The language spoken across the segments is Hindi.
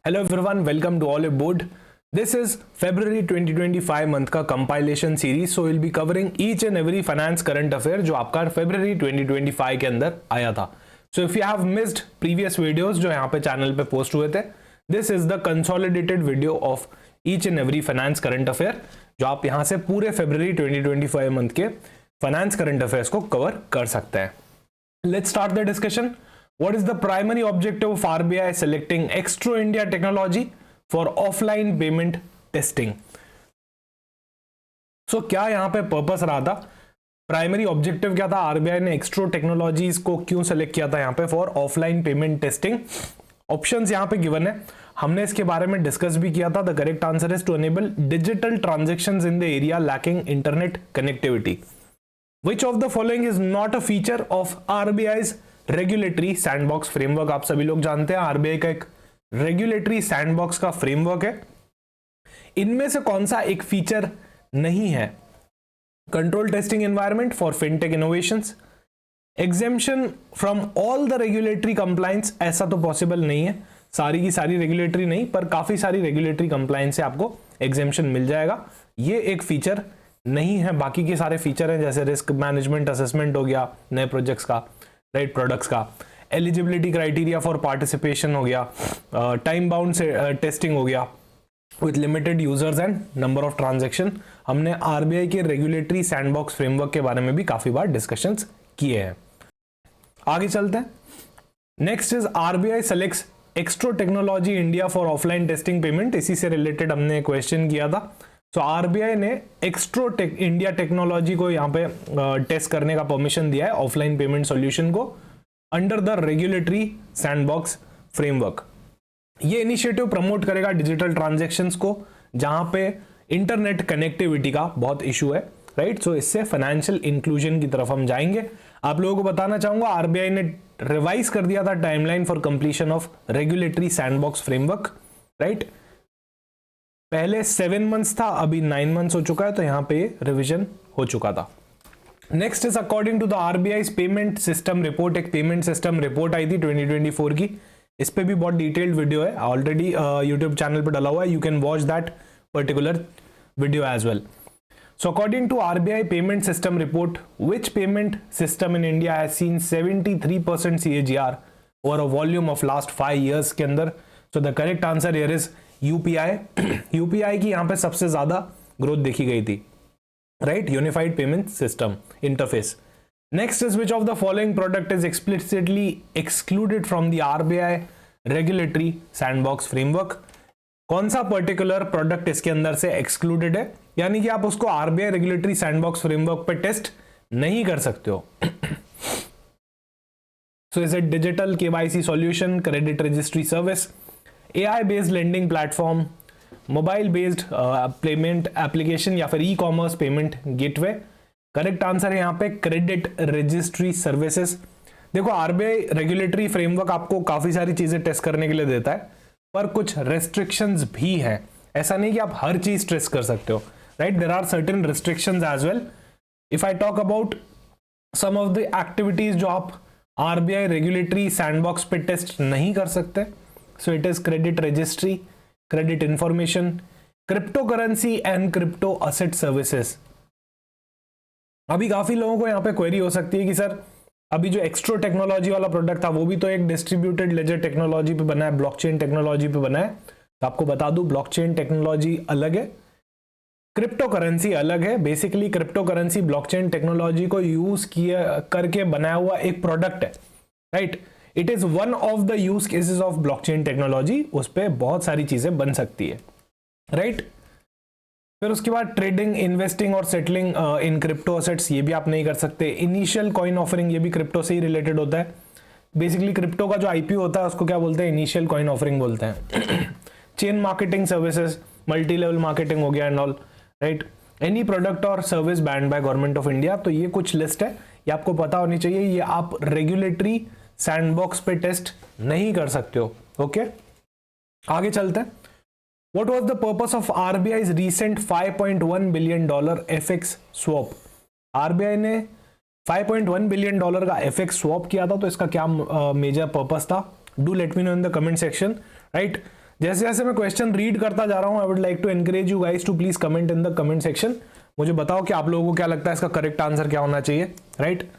Hello everyone, welcome to all aboard. This is February 2025 month का compilation series. So we'll be covering each and every finance current affair जो आपका February 2025 के अंदर आया था. So if you have missed previous videos जो यहाँ पे चैनल पे पोस्ट हुए थे, this is the consolidated video of each and every finance current affair जो आप यहाँ से पूरे February 2025 मंथ के finance current affairs को कवर कर सकते हैं. Let's start the discussion. What is the primary objective of RBI selecting Extro India technology for offline payment testing? So क्या यहाँ पे पर्पस रहा था, प्राइमरी ऑब्जेक्टिव क्या था, आरबीआई ने एक्स्ट्रो टेक्नोलॉजीज को क्यों सेलेक्ट किया था यहाँ पे for offline payment testing? Options यहाँ पे गिवन है, हमने इसके बारे में डिस्कस भी किया था. The correct answer is to enable digital transactions in the area lacking internet connectivity. Which of the following is not a feature of RBI's regulatory sandbox framework? आप सभी लोग जानते हैं आरबीआई का एक रेगुलेटरी सैंडबॉक्स का फ्रेमवर्क है. इनमें से कौन सा एक फीचर नहीं है? Control testing environment for fintech innovations, exemption from all the regulatory compliance. ऐसा तो पॉसिबल नहीं है, सारी की सारी रेगुलेटरी नहीं, पर काफी सारी रेगुलेटरी कंप्लायंस से आपको एग्जेम्पशन मिल जाएगा. ये एक फीचर नहीं है. बाकी के सारे फीचर हैं जैसे रिस्क मैनेजमेंट असेसमेंट हो गया नए प्रोजेक्ट्स का, राइट, प्रोडक्ट्स का, एलिजिबिलिटी क्राइटेरिया फॉर पार्टिसिपेशन हो गया, टाइम बाउंड से टेस्टिंग हो गया with limited users and number of transaction. हमने आरबीआई के रेगुलेटरी सैंडबॉक्स फ्रेमवर्क के बारे में भी काफी बार डिस्कशंस किए हैं. आगे चलते हैं. Next is RBI selects Xtro technology India for offline testing payment. इसी से रिलेटेड हमने क्वेश्चन किया था. तो आरबीआई ने एक्स्ट्रो इंडिया टेक्नोलॉजी को यहाँ पे टेस्ट करने का परमिशन दिया है ऑफलाइन पेमेंट सॉल्यूशन को under the regulatory sandbox framework. ये इनिशिएटिव प्रमोट करेगा डिजिटल ट्रांजैक्शंस को जहां पे इंटरनेट कनेक्टिविटी का बहुत इशू है, राइट. सो इससे फाइनेंशियल इंक्लूजन की तरफ हम जाएंगे. आप लोगों को बताना चाहूंगा आरबीआई ने रिवाइज कर दिया था timeline for completion of regulatory sandbox framework, right. पहले 7 मंथ्स था, अभी 9 मंथ्स हो चुका है, तो यहां पे रिवीजन हो चुका था. Next is according to the RBI payment system report. एक पेमेंट सिस्टम रिपोर्ट आई थी 2024 की. इस पे भी बहुत डिटेल्ड वीडियो है, ऑलरेडी यूट्यूब चैनल पे डला हुआ है. You can watch that particular video as well. So according to RBI payment system report, which payment system in India has seen 73% CAGR over a volume of last 5 years के अंदर? So the correct answer here is UPI. UPI की यहां पे सबसे ज्यादा ग्रोथ देखी गई थी, right, unified payment system interface. Next is which of the following product is explicitly excluded from the RBI regulatory sandbox framework? कौन सा पर्टिकुलर प्रोडक्ट इसके अंदर से एक्सक्लूडेड है, यानी कि आप उसको आरबीआई रेगुलेटरी सैंडबॉक्स फ्रेमवर्क पे टेस्ट नहीं कर सकते हो? So is it digital KYC solution, credit registry service, AI based lending platform, mobile based payment application, या फिर e-commerce payment gateway? Correct answer है यहाँ पे क्रेडिट रजिस्ट्री सर्विसेज. देखो आरबीआई रेगुलेटरी फ्रेमवर्क आपको काफी सारी चीजें टेस्ट करने के लिए देता है, पर कुछ रेस्ट्रिक्शंस भी हैं. ऐसा नहीं कि आप हर चीज टेस्ट कर सकते हो, right. There are certain restrictions as well. If I talk about some of the activities जो आप आरबीआई रेगुलेटरी सैंडबॉक्स पे टेस्ट नहीं कर सकते, so it is credit registry, credit information, cryptocurrency and crypto asset services. अभी काफी लोगों को यहाँ पे क्वेरी हो सकती है कि सर अभी जो एक्स्ट्रो टेक्नोलॉजी वाला प्रोडक्ट था वो भी तो एक डिस्ट्रीब्यूटेड लेजर टेक्नोलॉजी पे बना है, ब्लॉकचेन टेक्नोलॉजी पे बना है. तो आपको बता दूं ब्लॉकचेन टेक्नोलॉजी अलग है, क्रिप्टो करेंसी अलग है. Basically crypto currency blockchain technology को यूज किया करके बनाया हुआ एक प्रोडक्ट है, right. It is one of the use cases of blockchain technology. उस पर बहुत सारी चीजें बन सकती है, राइट. फिर उसके बाद ट्रेडिंग, इन्वेस्टिंग और सेटलिंग इन क्रिप्टो असेट्स, ये भी आप नहीं कर सकते. इनिशियल कॉइन ऑफरिंग, ये भी क्रिप्टो से ही रिलेटेड होता है. बेसिकली क्रिप्टो का जो आईपीओ होता है उसको क्या बोलते हैं? इनिशियल कॉइन ऑफरिंग बोलते हैं. Chain marketing services, multi level marketing हो गया and all, right. Any product और service band by government of India. तो ये कुछ लिस्ट है, ये आपको पता होनी चाहिए. ये आप रेगुलेटरी सैंडबॉक्स पे टेस्ट नहीं कर सकते हो, ओके. आगे चलते हैं. What was the purpose of RBI's recent $5.1 billion FX swap? RBI ने $5.1 billion का FX स्वैप किया था, तो इसका क्या मेजर पर्पस था? Do let me know in the comment section, right. जैसे जैसे मैं क्वेश्चन रीड करता जा रहा हूं, I would like to encourage you guys to please comment in the comment section. मुझे बताओ कि आप लोगों को क्या लगता है इसका करेक्ट आंसर क्या होना चाहिए, राइट।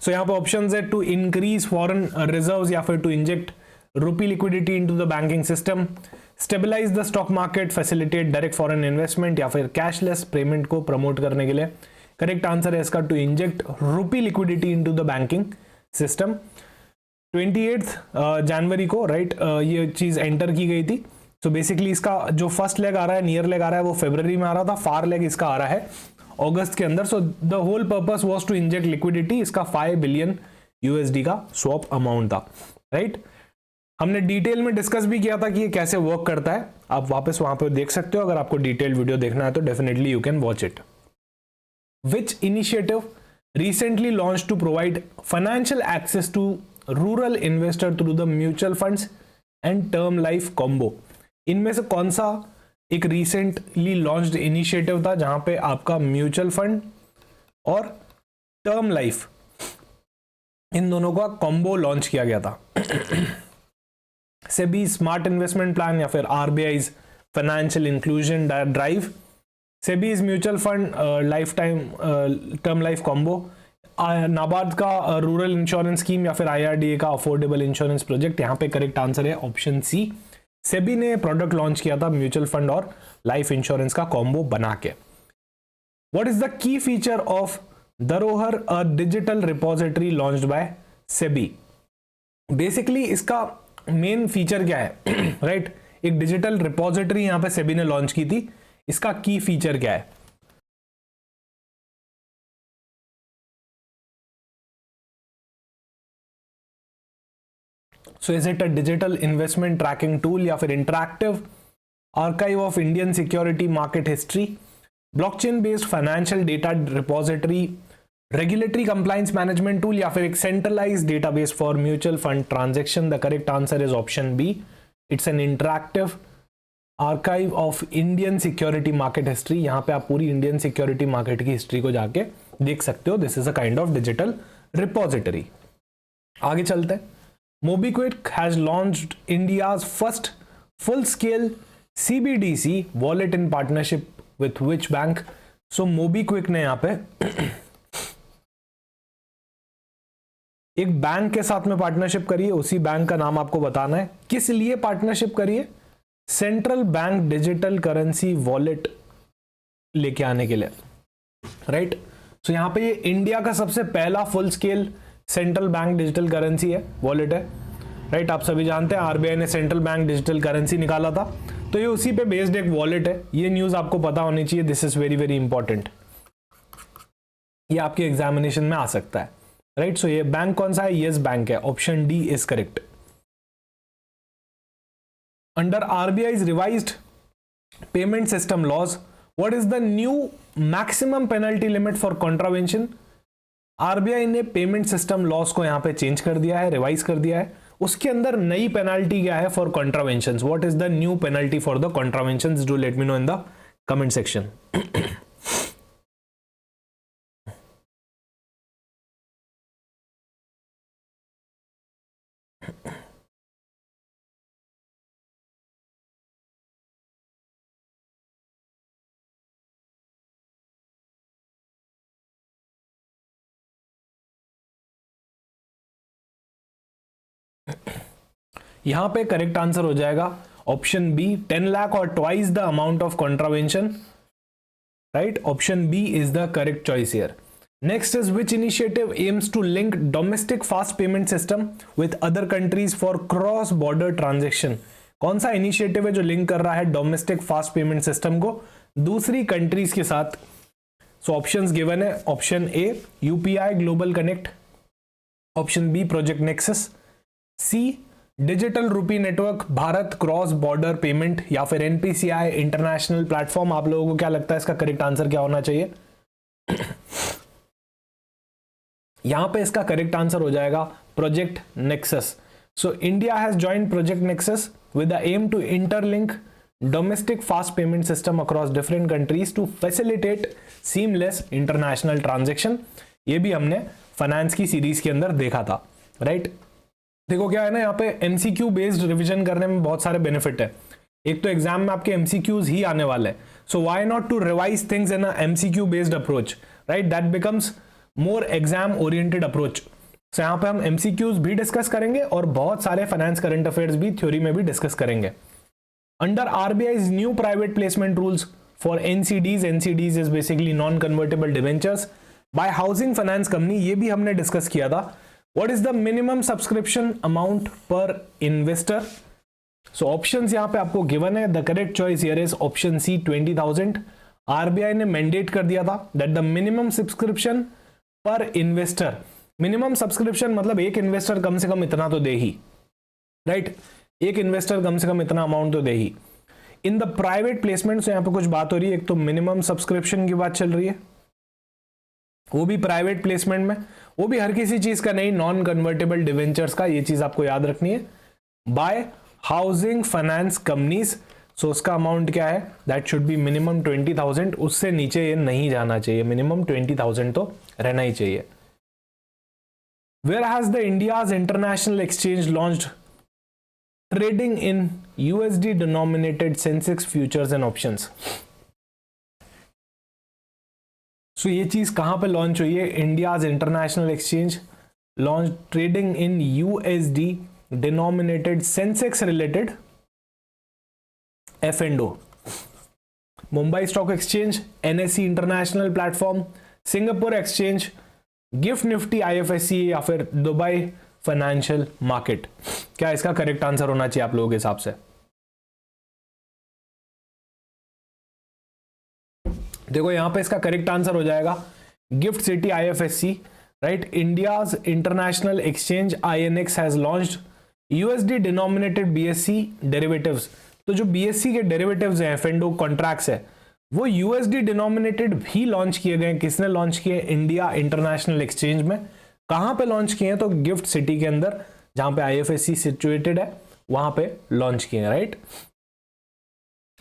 सो यहाँ पे ऑप्शन है टू इंक्रीज फॉरेन रिजर्व्स या फिर to inject rupee liquidity into the banking system, stabilise the stock market, facilitate direct foreign investment या फिर कैशलेस पेमेंट को प्रमोट करने के लिए। करेक्ट आंसर है इसका to inject rupee liquidity into the banking system. 28 जनवरी को राइट ये चीज एंटर की गई थी। सो बेसिकली इसका जो फर्स्ट लेग आ रहा है, नियर लेग आ रहा है, वो फरवरी में आ रहा था, फार लेग इसका आ रहा है अगस्त के अंदर। So the whole purpose was to inject liquidity. इसका 5 बिलियन यूएसडी का स्वैप अमाउंट था, राइट। हमने डिटेल में डिस्कस भी किया था कि ये कैसे वर्क करता है, आप वापस वहां पे देख सकते हो। अगर आपको डिटेल वीडियो देखना है तो definitely you can watch it. Which initiative recently launch to provide financial access to rural investor through the mutual funds and term life combo. इनमें से कौन सा एक रिसेंटली लॉन्च्ड इनिशिएटिव था जहां पे आपका म्यूचुअल फंड और टर्म लाइफ इन दोनों का कॉम्बो लॉन्च किया गया था? सेबी स्मार्ट इन्वेस्टमेंट प्लान या फिर RBI financial inclusion drive, SEBI's mutual fund life time term life combo, NABARD का रूरल इंश्योरेंस स्कीम या फिर आईआरडीए का अफोर्डेबल इंश्योरेंस प्रोजेक्ट। यहाँ पे करेक्ट आंसर है ऑप्शन सी। सेबी ने प्रोडक्ट लॉन्च किया था म्यूचुअल फंड और लाइफ इंश्योरेंस का कॉम्बो बना के। What is the key feature of Dharohar, a digital repository launched by SEBI? Basically इसका मेन फीचर क्या है, राइट एक डिजिटल रिपोजिटरी यहां पे सेबी ने लॉन्च की थी। इसका की फीचर क्या है? So is it a digital investment tracking tool या फिर interactive archive of Indian security market history, blockchain based financial data repository, regulatory compliance management tool या फिर एक centralized database for mutual fund transaction? The correct answer is option B. It's an interactive archive of Indian security market history. यहाँ पे आप पूरी Indian security market की history को जाके देख सकते हो। This is a kind of digital repository. आगे चलते हैं। MobiKwik has launched India's first full-scale CBDC wallet in partnership with which bank? So MobiKwik ने यहाँ पे एक बैंक के साथ में पार्टनरशिप करी है, उसी बैंक का नाम आपको बताना है। किस लिए पार्टनरशिप करी है? Central bank digital currency wallet लेके आने के लिए, राइट। सो यहाँ पे ये इंडिया का सबसे पहला full scale central bank digital currency है, वॉलेट है, राइट। आप सभी जानते हैं आरबीआई ने सेंट्रल बैंक डिजिटल करेंसी निकाला था, तो ये उसी पे बेस्ड एक वॉलेट है। ये न्यूज आपको पता होनी चाहिए, this is very very important, ये आपके एग्जामिनेशन में आ सकता है, राइट। सो ये बैंक कौन सा है? यस बैंक है, option D is correct. Under RBI's revised payment system laws, what is the new maximum penalty limit for contravention? RBI ने पेमेंट सिस्टम लॉस को यहां पे चेंज कर दिया है, रिवाइज कर दिया है। उसके अंदर नई पेनल्टी क्या है for contraventions? What is the new penalty for the contraventions? Do let me know in the comment section. यहां पे करेक्ट आंसर हो जाएगा ऑप्शन बी, 10 लाख और twice the amount of contravention, right. Option B is the correct choice here. Next is which initiative aims to link domestic fast payment system with other countries for cross border transaction? कौन सा इनिशिएटिव है जो लिंक कर रहा है डोमेस्टिक फास्ट पेमेंट सिस्टम को दूसरी कंट्रीज के साथ? सो ऑप्शंस गिवन है, option A UPI global connect, option B project Nexus, C digital rupee network Bharat cross border payment, या फिर एनपीसीआई इंटरनेशनल प्लेटफॉर्म। आप लोगों को क्या लगता है इसका करेक्ट आंसर क्या होना चाहिए? यहां पे इसका करेक्ट आंसर हो जाएगा project Nexus. So India has joined project Nexus with the aim to interlink domestic fast payment system across different countries to facilitate seamless international transaction. ये भी हमने फाइनेंस की सीरीज के अंदर देखा था, राइट। देखो क्या है ना, यहाँ पे एमसीक्यू बेस्ड रिवीजन करने में बहुत सारे बेनिफिट है। एक तो एग्जाम में आपके एमसीक्यूज ही आने वाले हैं, so why not to revise things in a MCQ based approach, right, that becomes more exam oriented approach. So यहाँ पे हम एमसीक्यूज भी डिस्कस करेंगे और बहुत सारे फाइनेंस करंट अफेयर्स भी थ्योरी में भी डिस्कस करेंगे। Under RBI's new private placement rules for NCDs is basically non convertible debentures by housing finance company, ये भी हमने डिस्कस किया था। What is the minimum subscription amount per investor? So options यहां पे आपको गिवन है। The correct choice here is option C 20,000। RBI ने मैंडेट कर दिया था दैट द मिनिमम सब्सक्रिप्शन पर इन्वेस्टर, मिनिमम सब्सक्रिप्शन मतलब एक इन्वेस्टर कम से कम इतना तो दे ही, राइट, एक इन्वेस्टर कम से कम इतना अमाउंट तो दे ही। इन द प्राइवेट प्लेसमेंट से यहां पे कुछ बात हो रही है, एक तो मिनिमम सब्सक्रिप्शन की बात चल रही है, वो भी प्राइवेट प्लेसमेंट में, वो भी हर किसी चीज का नहीं, नॉन कन्वर्टेबल डिवेंचर्स का, ये चीज आपको याद रखनी है, बाय हाउसिंग फाइनेंस कंपनीज। सो उसका अमाउंट क्या है, दैट शुड बी मिनिमम 20,000, उससे नीचे ये नहीं जाना चाहिए, मिनिमम 20,000 तो रहना ही चाहिए। Where has the India's international exchange launched trading in USD denominated Sensex futures and options? So ये चीज कहां पे लॉन्च हुई है? India's international exchange launch trading in USD denominated Sensex related F&O, Mumbai stock exchange, NSC international platform, Singapore exchange, gift Nifty IFSC या फिर दुबई फाइनेंशियल मार्केट। क्या इसका करेक्ट आंसर होना चाहिए आप लोगों के हिसाब से? देखो यहां पे इसका करेक्ट आंसर हो जाएगा gift city IFSC, right. India's international exchange INX has launched USD denominated BSc derivatives. तो जो बीएससी के डेरिवेटिव्स हैं, F&O कॉन्ट्रैक्ट्स है, वो यूएसडी डिनोमिनेटेड भी लॉन्च किए गए। किसने लॉन्च किए? इंडिया इंटरनेशनल एक्सचेंज में। कहां पे लॉन्च किए हैं? तो गिफ्ट सिटी के अंदर, जहां पे आईएफएससी सिचुएटेड है, वहां पे लॉन्च किए हैं, राइट।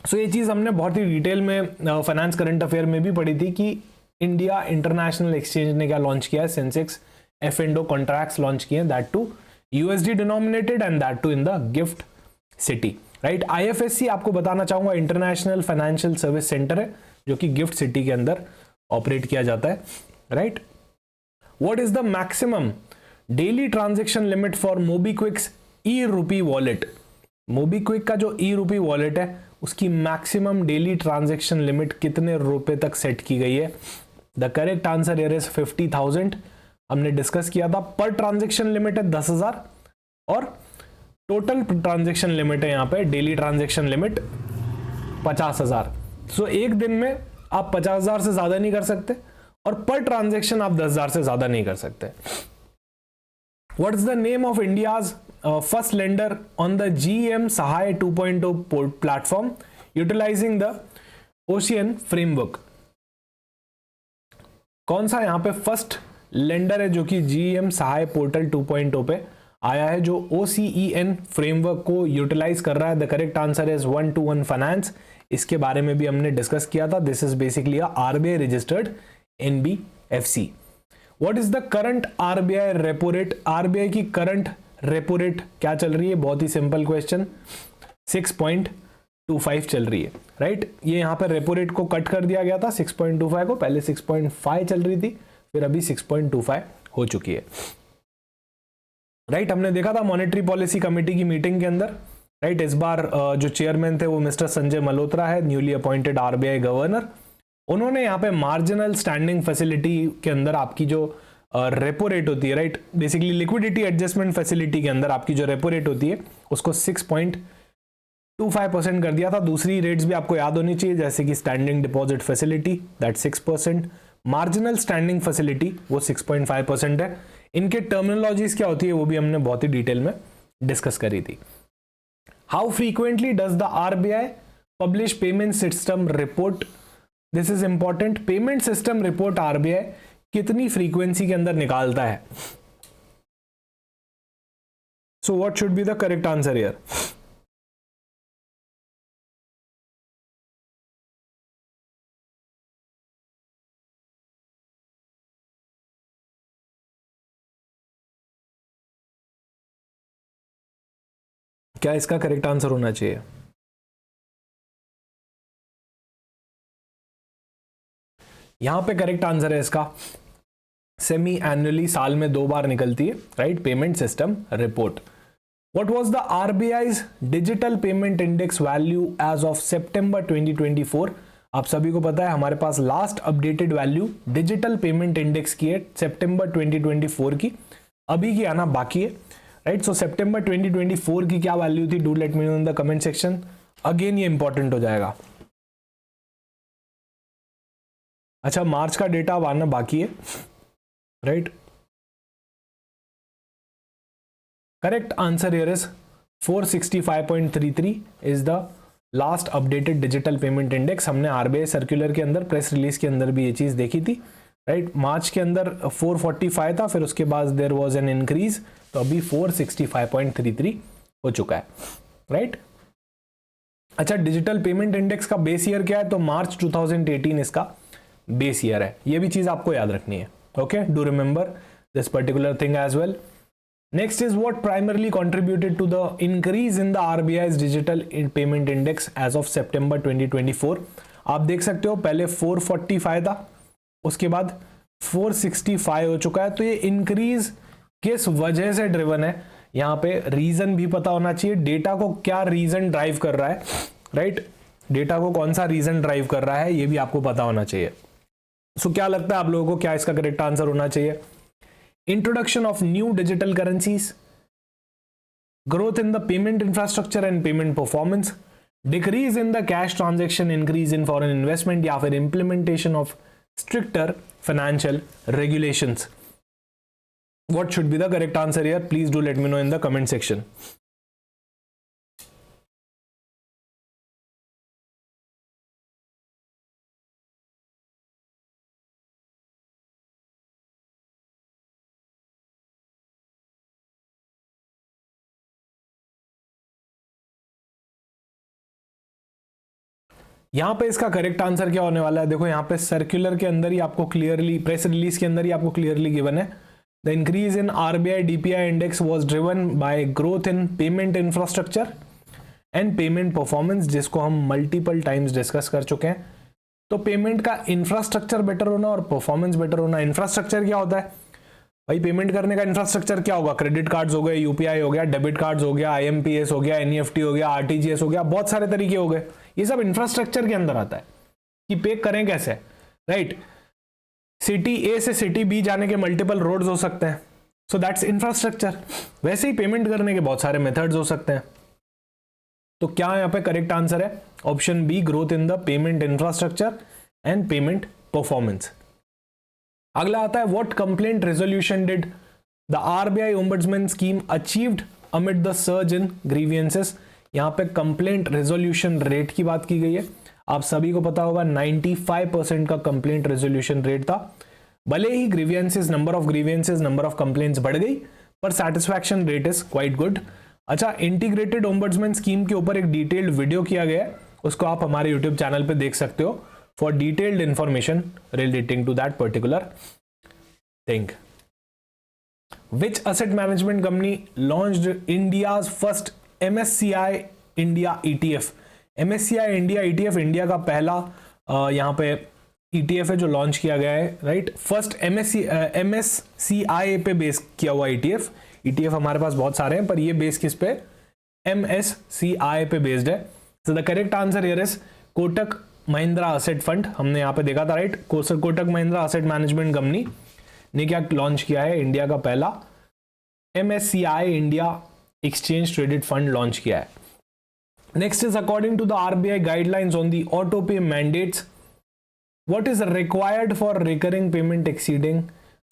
सो ये चीज हमने बहुत ही डिटेल में फाइनेंस करंट अफेयर में भी पढ़ी थी कि इंडिया इंटरनेशनल एक्सचेंज ने क्या लॉन्च किया है, सेंसेक्स F&O कॉन्ट्रैक्ट्स लॉन्च किए हैं, that too USD denominated and that too in the GIFT City, right. IFSC आपको बताना चाहूंगा इंटरनेशनल फाइनेंशियल सर्विस सेंटर है, जो कि गिफ्ट सिटी के अंदर ऑपरेट किया जाता है, right. What is the maximum daily transaction limit for MobiKwik's e rupee wallet? MobiKwik का जो ई रूपी वॉलेट है, उसकी मैक्सिमम डेली ट्रांजैक्शन लिमिट कितने रुपए तक सेट की गई है? The correct answer here is 50,000। हमने डिस्कस किया था पर ट्रांजैक्शन लिमिट है 10,000 और टोटल ट्रांजैक्शन लिमिट है यहाँ पे, डेली ट्रांजैक्शन लिमिट 50,000। सो एक दिन में आप 50,000 से ज्यादा नहीं कर सकते और पर ट्रांजैक्शन आप 10,000 से ज्यादा नहीं कर सकते। What is the name of India's first lender on the GeM Sahay 2.0 platform utilising the OCEN framework? कौन सा यहाँ पे फर्स्ट लेंडर है जो कि GeM सहाय पोर्टल 2.0 पे आया है, जो OCEN फ्रेमवर्क को यूटिलाइज कर रहा है? The correct answer is 121 finance. इसके बारे में भी हमने डिस्कस किया था। This is basically RBI registered NBFC। What is the current RBI repo rate? RBI की करंट रेपो रेट क्या चल रही है? बहुत ही सिंपल क्वेश्चन, 6.25 चल रही है, राइट। ये यहाँ पे रेपो रेट को कट कर दिया गया था 6.25 को, पहले 6.5 चल रही थी, फिर अभी 6.25 हो चुकी है, राइट। हमने देखा था मॉनेटरी पॉलिसी कमेटी की मीटिंग के अंदर, राइट। इस बार जो चेयरमैन थे वो मिस्टर संजय मल्होत्रा है, न्यूली अपॉइंटेड आरबीआई गवर्नर। उन्होंने यहाँ पे मार्जिनल स्टैंडिंग फैसिलिटी के अंदर आपकी जो रेपो रेट होती है, right, basically liquidity adjustment facility के अंदर आपकी जो रेपो रेट होती है उसको 6.25% कर दिया था। दूसरी रेट्स भी आपको याद होनी चाहिए, जैसे कि standing deposit facility that 6%, marginal standing facility वो 6.5% है। इनके टर्मिनोलॉजीज क्या होती है वो भी हमने बहुत ही डिटेल में डिस्कस करी थी। How frequently does the RBI publish payment system report? This is important. Payment system report RBI कितनी फ्रीक्वेंसी के अंदर निकालता है? So what should be the correct answer here? क्या इसका करेक्ट आंसर होना चाहिए? यहां पे करेक्ट आंसर है इसका सेमी एनुअली, साल में 2 बार निकलती है, right, payment system report. What was the RBI's digital payment index value as of September 2024? आप सभी को पता है हमारे पास last updated value digital payment index की है सितंबर 2024 की, अभी की आना बाकी है, राइट। सो सितंबर 2024 की क्या वैल्यू थी? Do let me know in the comment section. Again ये इंपॉर्टेंट हो जाएगा। अच्छा, मार्च का डेटा अब आना बाकी है, right. Correct answer here is 465.33 is the last updated digital payment index। हमने RBI सर्कुलर के अंदर, प्रेस रिलीज के अंदर भी ये चीज देखी थी, राइट। मार्च के अंदर 445 था, फिर उसके बाद देयर वाज एन इंक्रीज, तो अभी 465.33 हो चुका है, राइट। अच्छा, डिजिटल पेमेंट इंडेक्स का बेस ईयर क्या है? तो मार्च 2018 इसका बेस ईयर है। ये भी चीज आपको याद रखनी है, okay. Do remember this particular thing as well. Next is what primarily contributed to the increase in the RBI's digital payment index as of September 2024। आप देख सकते हो पहले 445 था, उसके बाद 465 हो चुका है। तो ये इंक्रीज किस वजह से ड्रिवन है? यहाँ पे रीजन भी पता होना चाहिए, डेटा को क्या रीजन ड्राइव कर रहा है, राइट। डेटा को कौन सा रीजन ड्राइव कर रहा है ये भी आपको पता होना चाहिए। सो क्या लगता है आप लोगों को, क्या इसका करेक्ट आंसर होना चाहिए? Introduction of new digital currencies, growth in the payment infrastructure and payment performance, decrease in the cash transaction, increase in foreign investment, या फिर implementation of stricter financial regulations। What should be the correct answer here? Please do let me know in the comment section। यहां पे इसका करेक्ट आंसर क्या होने वाला है? देखो यहां पे सर्कुलर के अंदर ही आपको क्लियरली, प्रेस रिलीज के अंदर ही आपको क्लियरली गिवन है, the increase in RBI DPI index was driven by growth in payment infrastructure and payment performance, जिसको हम मल्टीपल टाइम्स डिस्कस कर चुके हैं। तो पेमेंट का इंफ्रास्ट्रक्चर बेटर होना और परफॉर्मेंस बेटर होना। इंफ्रास्ट्रक्चर क्या होता है भाई? पेमेंट करने का इंफ्रास्ट्रक्चर क्या होगा? क्रेडिट कार्ड्स हो गए, यूपीआई हो गया, डेबिट कार्ड्स हो गया, आईएमपीएस हो गया, एनईएफटी हो गया, आरटीजीएस हो गया, बहुत सारे तरीके हो गए। ये सब इंफ्रास्ट्रक्चर के अंदर आता है कि पे करें कैसे, राइट। सिटी ए से सिटी बी जाने के मल्टीपल रोड्स हो सकते हैं, सो दैट्स इंफ्रास्ट्रक्चर। वैसे ही पेमेंट करने के बहुत सारे मेथड्स हो सकते हैं। तो क्या यहाँ पे करेक्ट आंसर है? Option B, growth in the payment infrastructure and payment performance. अगला आता है what complaint resolution did the RBI ombudsman scheme achieved amid the surge in grievances. यहाँ पे कंप्लेंट रेजोल्यूशन रेट की बात की गई है। आप सभी को पता होगा 95% का कंप्लेंट रेजोल्यूशन रेट था। भले ही grievances, number of grievances, number of complaints बढ़ गई, पर satisfaction rate is quite good. अच्छा, इंटीग्रेटेड ओम्बड्समैन स्कीम के ऊपर एक डिटेल्ड वीडियो किया गया है, उसको आप हमारे यूट्यूब चैनल पे देख सकते हो for detailed information relating to that particular thing. Which asset management company launched India's first MSCI India ETF? MSCI India ETF India का पहला यहाँ पे ETF है जो लॉन्च किया गया है, राइट। फर्स्ट MSCI पे बेस किया हुआ ETF हमारे पास बहुत सारे हैं, पर ये बेस किस पे? MSCI पे बेस्ड है। So the correct answer here is Kotak Mahindra asset fund. हमने यहाँ पे देखा था, right. Kotak Mahindra asset management company ने क्या लॉन्च किया है? इंडिया का पहला MSCI India exchange traded fund launch किया है। Next is according to the RBI guidelines on the auto pay mandates, what is required for recurring payment exceeding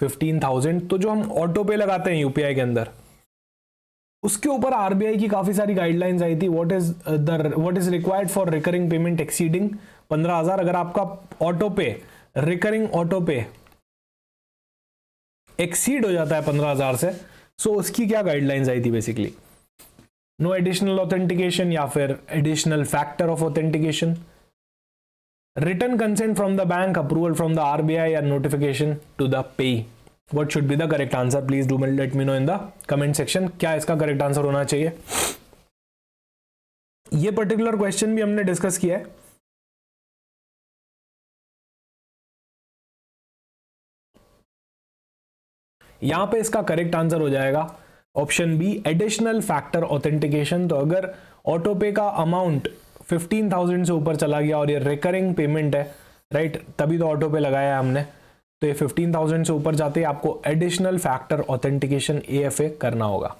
15,000। तो जो हम ऑटो पे लगाते हैं यूपीआई के अंदर, उसके ऊपर आरबीआई की काफी सारी गाइडलाइंस आई थी। What is required for recurring payment exceeding 15,000। अगर आपका ऑटो पे, रिकरिंग ऑटो पे एक्सीड हो जाता है 15,000 से, सो उसकी क्या गाइडलाइंस आई थी? बेसिकली नो एडिशनल ऑथेंटिकेशन या फिर additional factor of authentication, return consent from the bank, approval from the RBI या notification to the pay. What should be the correct answer? Please do let me know in the comment section. क्या इसका करेक्ट आंसर होना चाहिए? ये पर्टिकुलर क्वेश्चन भी हमने डिस्कस किया है। यहां पे इसका करेक्ट आंसर हो जाएगा option B, additional factor authentication. तो अगर ऑटोपे का अमाउंट 15,000 से ऊपर चला गया और ये रिकरिंग पेमेंट है, राइट, तभी तो ऑटोपे लगाया है हमने, तो ये 15,000 से ऊपर जाते ही आपको एडिशनल फैक्टर ऑथेंटिकेशन AFA करना होगा।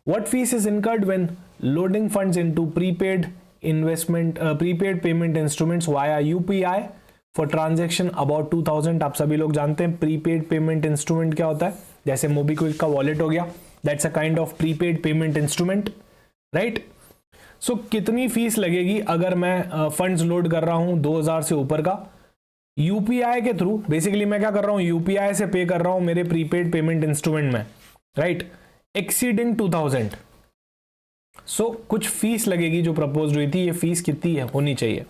What fees is incurred when loading funds into prepaid payment instruments via UPI for transaction about 2,000। आप सभी लोग जानते हैं प्रीपेड पेमेंट इंस्ट्रूमेंट क्या होता है, जैसे मोबीक्विक का वॉलेट हो गया, that's a kind of prepaid payment instrument, right. So कितनी फीस लगेगी अगर मैं फंड्स लोड कर रहा हूं 2,000 से ऊपर का UPI के थ्रू? बेसिकली मैं क्या कर रहा हूं, UPI से पे कर रहा हूं मेरे प्रीपेड पेमेंट इंस्ट्रूमेंट में, राइट, एक्सीडिंग 2,000। सो कुछ फीस लगेगी जो प्रपोज हुई थी, ये फीस कितनी है होनी चाहिए?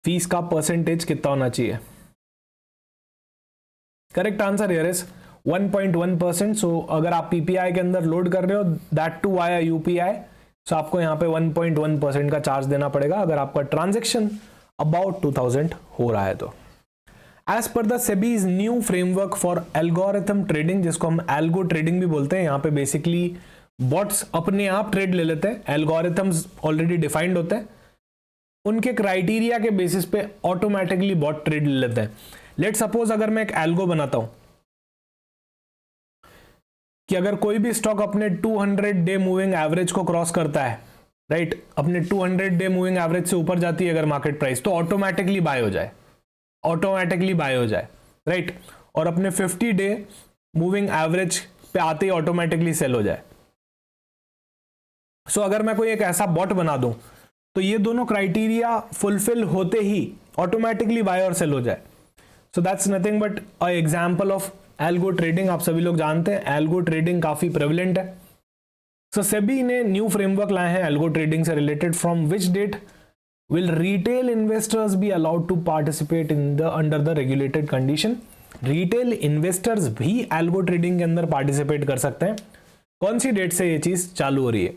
फीस का परसेंटेज कितना होना चाहिए? Correct answer here is 1.1%। सो अगर आप PPI के अंदर लोड कर रहे हो, दैट टू वाया UPI, सो आपको यहाँ पे 1.1% का चार्ज देना पड़ेगा अगर आपका ट्रांजेक्शन अबाउट 2,000 हो रहा है तो। As per the SEBI's new framework for algorithm trading, जिसको हम एल्गो ट्रेडिंग भी बोलते हैं, यहाँ पे बेसिकली बॉट्स अपने आप ट्रेड ले लेते हैं, एल्गोरिथम्स ऑलरेडी डिफाइंड होते हैं, उनके क्राइटेरिया के बेसिस पे ऑटोमेटिकली बॉट ट्रेड ले लेते हैं। लेट सपोज अगर मैं एक एल्गो बनाता हूं कि अगर कोई भी स्टॉक अपने 200 डे मूविंग एवरेज को क्रॉस करता है, राइट, अपने 200 डे मूविंग एवरेज से ऊपर जाती है अगर मार्केट प्राइस, तो ऑटोमेटिकली बाय हो जाए, राइट, और अपने 50 डे मूविंग एवरेज पे आते ही ऑटोमेटिकली सेल हो जाए। सो अगर मैं कोई एक ऐसा बॉट बना दूं तो ये दोनों क्राइटेरिया फुलफिल होते ही ऑटोमेटिकली बाय और सेल हो जाए। So that's nothing but a example of algo trading. आप सभी लोग जानते हैं एल्गो ट्रेडिंग काफी प्रेवलेंट है। सो सेबी ने न्यू फ्रेमवर्क लाए हैं एल्गो ट्रेडिंग से रिलेटेड। From which date will retail investors be allowed to participate in the under the regulated condition? Retail investors भी एल्गो ट्रेडिंग के अंदर पार्टिसिपेट कर सकते हैं। कौन सी डेट से ये चीज चालू हो रही है?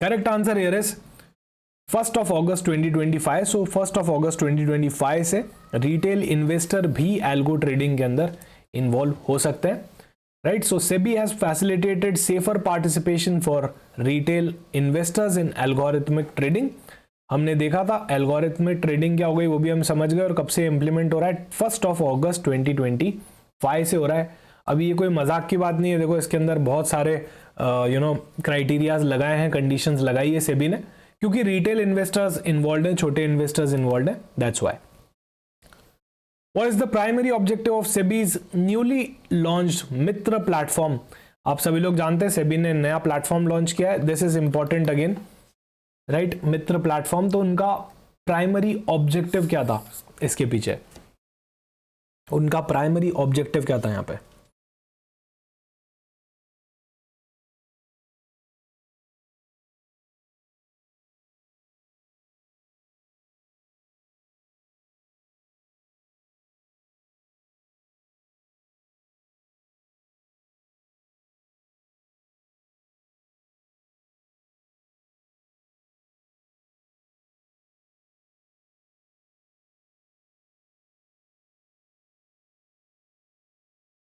करेक्ट आंसर हियर इज 1 अगस्त 2025। सो 1 अगस्त 2025 से रिटेल इन्वेस्टर भी एल्गो ट्रेडिंग के अंदर इन्वॉल्व हो सकते हैं, right. So SEBI has facilitated safer participation for retail investors in algorithmic trading. हमने देखा था एल्गोरिथमिक ट्रेडिंग क्या हो गई, वो भी हम समझ गए, और कब से इंप्लीमेंट हो रहा है? 1 अगस्त 2025 से हो रहा है। अभी ये कोई मजाक की बात नहीं है, देखो इसके अंदर बहुत सारे क्राइटेरियाज लगाए हैं, कंडीशंस लगाई है सेबी ने, क्योंकि रिटेल इन्वेस्टर्स इन्वॉल्व हैं, छोटे इन्वेस्टर्स इन्वॉल्व हैं, that's why. What is the primary objective of SEBI's newly launched MITRA platform? आप सभी लोग जानते हैं सेबी ने नया प्लेटफॉर्म लॉन्च किया है, this is important again, right, Mitra platform. तो उनका प्राइमरी ऑब्जेक्टिव क्या था इसके पीछे? उनका प्राइमरी ऑब्जेक्टिव क्या था यहाँ पे?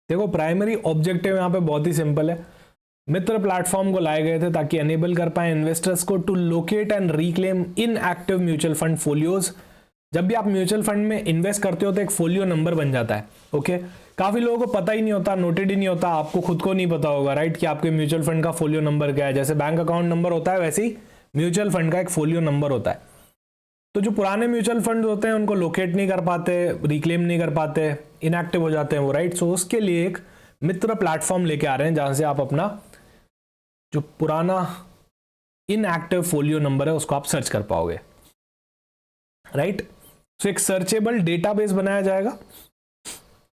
देखो प्राइमरी ऑब्जेक्टिव यहाँ पे बहुत ही सिंपल है। मित्र प्लेटफॉर्म को लाए गए थे ताकि एनेबल कर पाए इन्वेस्टर्स को to locate and reclaim inactive mutual fund folios. जब भी आप म्यूचुअल फंड में इन्वेस्ट करते हो तो एक फोलियो नंबर बन जाता है, ओके। काफी लोगों को पता ही नहीं होता, नोटेड ही नहीं होता, आपको खुद को नहीं पता होगा, राइट, कि आपके म्यूचुअल फंड का फोलियो नंबर क्या है। जैसे बैंक अकाउंट नंबर होता है वैसे ही म्यूचुअल फंड का एक फोलियो नंबर होता है। तो जो पुराने म्यूचुअल फंड होते हैं उनको लोकेट नहीं कर पाते, रिक्लेम नहीं कर पाते, इनएक्टिव हो जाते हैं वो, राइट। सो उसके लिए एक मित्र प्लेटफॉर्म लेके आ रहे हैं जहां से आप अपना जो पुराना इनएक्टिव फोलियो नंबर है उसको आप सर्च कर पाओगे, राइट। सो एक सर्चेबल डेटाबेस बनाया जाएगा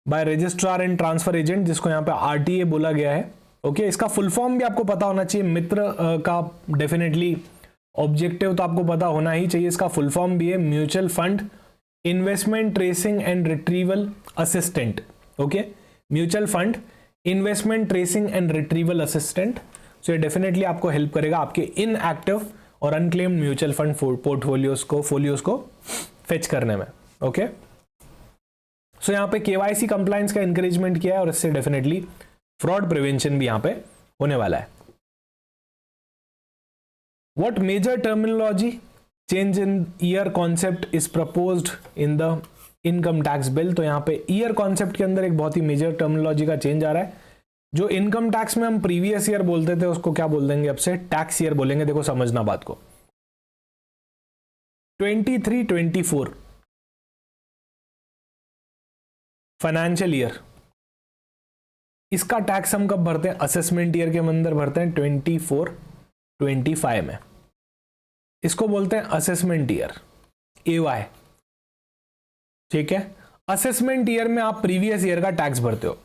by registrar and transfer agent, जिसको यहाँ पे RTA बोला गया है, ओके। इसका फुल फॉर्म भी आपको पता होना चाहिए, मित्र का डेफिनेटली ऑब्जेक्टिव तो आपको पता होना ही चाहिए। इसका फुल फॉर्म भी है mutual fund investment tracing and retrieval assistant, okay, mutual fund investment tracing and retrieval assistant. So ये डेफिनेटली आपको हेल्प करेगा आपके इनएक्टिव और अनक्लेम्ड म्यूचुअल फंड पोर्टफोलियोज को फेच करने में, ओके। सो यहाँ पे केवाईसी कंप्लायंस का इंकरेजमेंट किया है और इससे डेफिनेटली फ्रॉड प्रिवेंशन भी यहाँ पे होने वाला है। What major terminology change in year concept is proposed in the income tax bill. तो यहाँ पे ईयर कॉन्सेप्ट के अंदर एक बहुत ही मेजर टर्मिनोलॉजी का चेंज आ रहा है। जो इनकम टैक्स में हम प्रीवियस ईयर बोलते थे उसको क्या बोल देंगे, अब से टैक्स ईयर बोलेंगे। देखो समझना बात को, 23-24 फाइनेंशियल ईयर, इसका टैक्स हम कब भरते हैं, असेसमेंट ईयर के अंदर भरते हैं 24-25 में। इसको बोलते हैं असेसमेंट ईयर, AY, ठीक है। असेसमेंट ईयर में आप प्रीवियस ईयर का टैक्स भरते हो,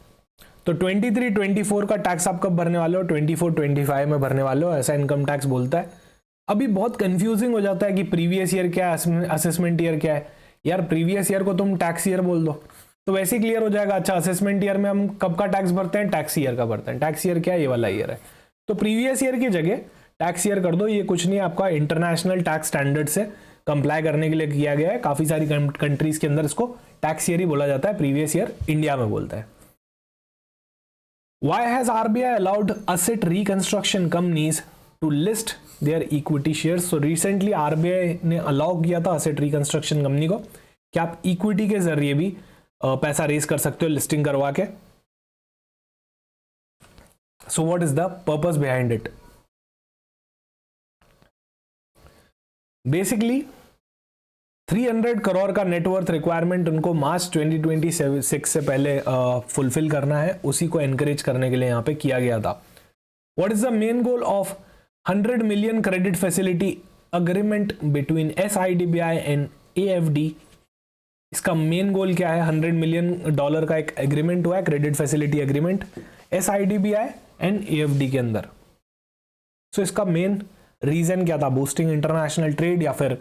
तो 23-24 का टैक्स आप कब भरने वाले हो, 24-25 में भरने वाले हो, ऐसा इनकम टैक्स बोलता है। अभी बहुत कंफ्यूजिंग हो जाता है कि प्रीवियस ईयर क्या है, असेसमेंट ईयर क्या है। यार प्रीवियस ईयर को तुम टैक्स ईयर बोल दो तो वैसे ही क्लियर हो जाएगा। अच्छा, असेसमेंट ईयर में हम कब का टैक्स भरते हैं, टैक्स ईयर का भरते हैं। टैक्स ईयर क्या है, ये वाला ईयर है। तो प्रीवियस ईयर की जगह टैक्स ईयर कर दो। ये कुछ नहीं, आपका इंटरनेशनल टैक्स स्टैंडर्ड से कंप्लाई करने के लिए किया गया है। काफी सारी कंट्रीज के अंदर इसको टैक्स ईयर ही बोला जाता है, प्रीवियस ईयर इंडिया में बोलता है। Why has RBI allowed asset reconstruction companies to list their equity shares? So recently RBI ने अलाउ किया था asset reconstruction company को कि आप इक्विटी के जरिए भी पैसा रेज कर सकते हो लिस्टिंग करवा के। So what is the purpose behind it? Basically 300 crore का नेटवर्थ रिक्वायरमेंट उनको मार्च 2026 से पहले फुलफिल करना है, उसी को एनकरेज करने के लिए यहाँ पे किया गया था। What is the main goal of 100 million credit facility agreement between SIDBI and AFD? इसका मेन गोल क्या है, $100 मिलियन का एक एग्रीमेंट हुआ है, credit facility agreement SIDBI and AFD के अंदर। सो इसका मेन रीजन क्या था, बूस्टिंग इंटरनेशनल ट्रेड या फिर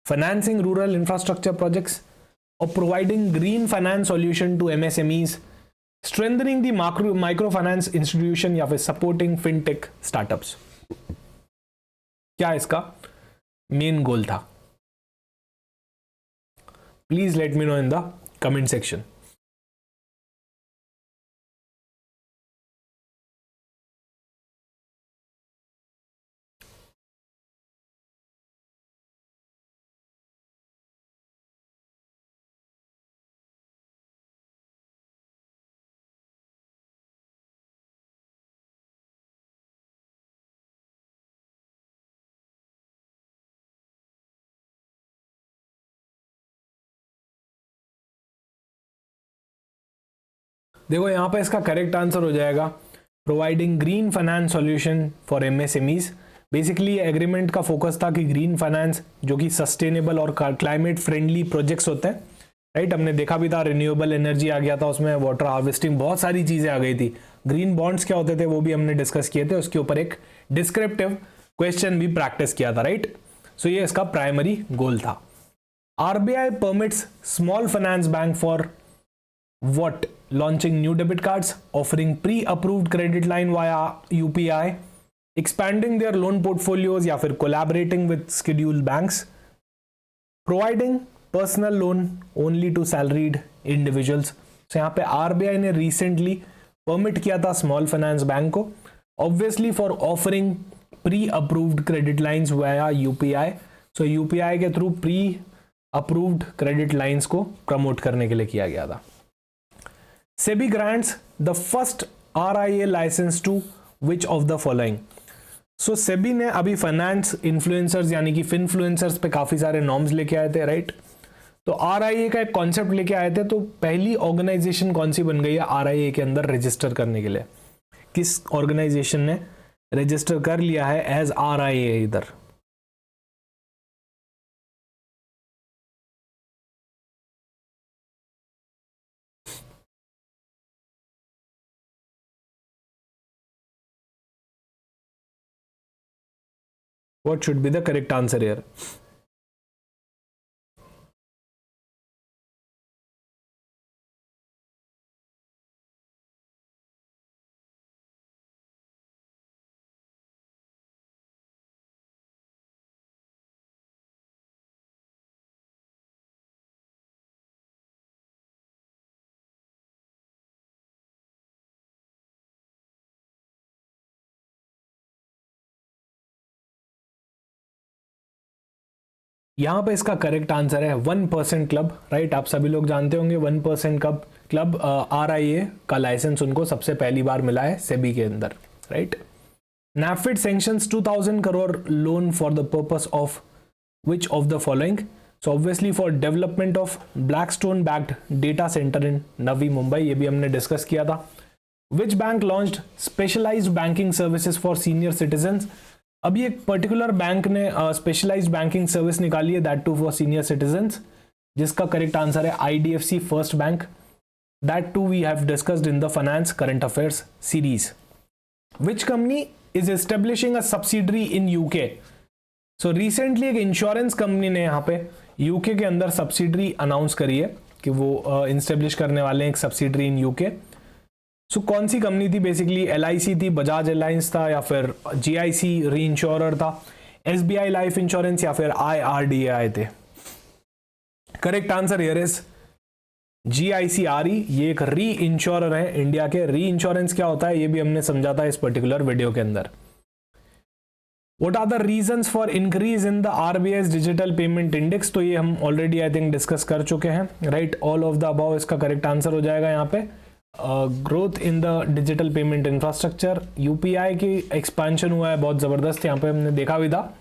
financing rural infrastructure projects or providing green finance solution to MSMEs, strengthening the microfinance institution या फिर supporting fintech startups? क्या इसका मेन गोल था? Please let me know in the comment section. देखो यहाँ पे इसका करेक्ट आंसर हो जाएगा providing green finance solution for MSMEs। Basically agreement का फोकस था कि ग्रीन फाइनेंस जो कि सस्टेनेबल और क्लाइमेट फ्रेंडली प्रोजेक्ट्स होते हैं, राइट। हमने देखा भी था, रिन्यूएबल एनर्जी आ गया था उसमें, वाटर हार्वेस्टिंग, बहुत सारी चीजें आ गई थी। ग्रीन बॉन्ड्स क्या होते थे वो भी हमने डिस्कस किए थे, उसके ऊपर एक डिस्क्रिप्टिव क्वेश्चन भी प्रैक्टिस किया था, राइट। सो ये इसका प्राइमरी गोल था। RBI permits small finance bank for what? Launching new debit cards, offering pre-approved credit line via UPI, expanding their loan portfolios या फिर collaborating with scheduled banks, providing personal loan only to salaried individuals। so यहाँ पे RBI ने recently permit किया था small finance bank को, obviously for offering pre-approved credit lines via UPI। so UPI के थ्रू pre-approved credit lines को प्रमोट करने के लिए किया गया था। SEBI grants the first RIA license to which of the following? So SEBI ने अभी फाइनेंस इन्फ्लुएंसर्स यानी कि फिनफ्लुएंसर्स पे काफी सारे नॉर्म्स लेके आए थे, राइट। तो RIA का एक कॉन्सेप्ट लेके आए थे, तो पहली ऑर्गेनाइजेशन कौन सी बन गई है RIA के अंदर रजिस्टर करने के लिए? किस ऑर्गेनाइजेशन ने रजिस्टर कर लिया है एज RIA इधर? What should be the correct answer here? यहाँ पे इसका करेक्ट आंसर है 1% क्लब, राइट। आप सभी लोग जानते होंगे 1% क्लब RIA का लाइसेंस उनको सबसे पहली बार मिला है सेबी के अंदर, right. NaBFID sanctions 2000 crore loan for the purpose of which of the following? So obviously for development of Blackstone backed data center in Navi Mumbai, ये भी हमने डिस्कस किया था। Which bank launched specialized banking services for senior citizens? अभी एक पर्टिकुलर बैंक ने स्पेशलाइज्ड बैंकिंग सर्विस निकाली है, that too for senior citizens, जिसका करेक्ट आंसर है IDFC first bank. That too we have discussed in the finance current affairs series. Which company is establishing a subsidiary in UK? So recently एक इंश्योरेंस कंपनी ने यहाँ पे UK के अंदर सब्सिडरी अनाउंस करी है कि वो इंस्टेब्लिश करने वाले हैं एक सब्सिडरी इन UK। सो कौन सी कंपनी थी? बेसिकली LIC थी, बजाज एयरलाइंस था, या फिर GIC री इंश्योरर था, SBI लाइफ इंश्योरेंस, या फिर IRDAI थे। Correct answer here is GIC RE। ये एक री इंश्योरर है इंडिया के। री इंश्योरेंस क्या होता है ये भी हमने समझा था इस पर्टिकुलर वीडियो के अंदर। What are the reasons for increase in the RBI's digital payment index? तो ये हम ऑलरेडी आई थिंक डिस्कस कर चुके हैं, right. All of the above इसका करेक्ट आंसर हो जाएगा यहाँ पे। Growth in the digital payment infrastructure, UPI की एक्सपेंशन हुआ है बहुत ज़बरदस्त, यहाँ पे हमने देखा भी था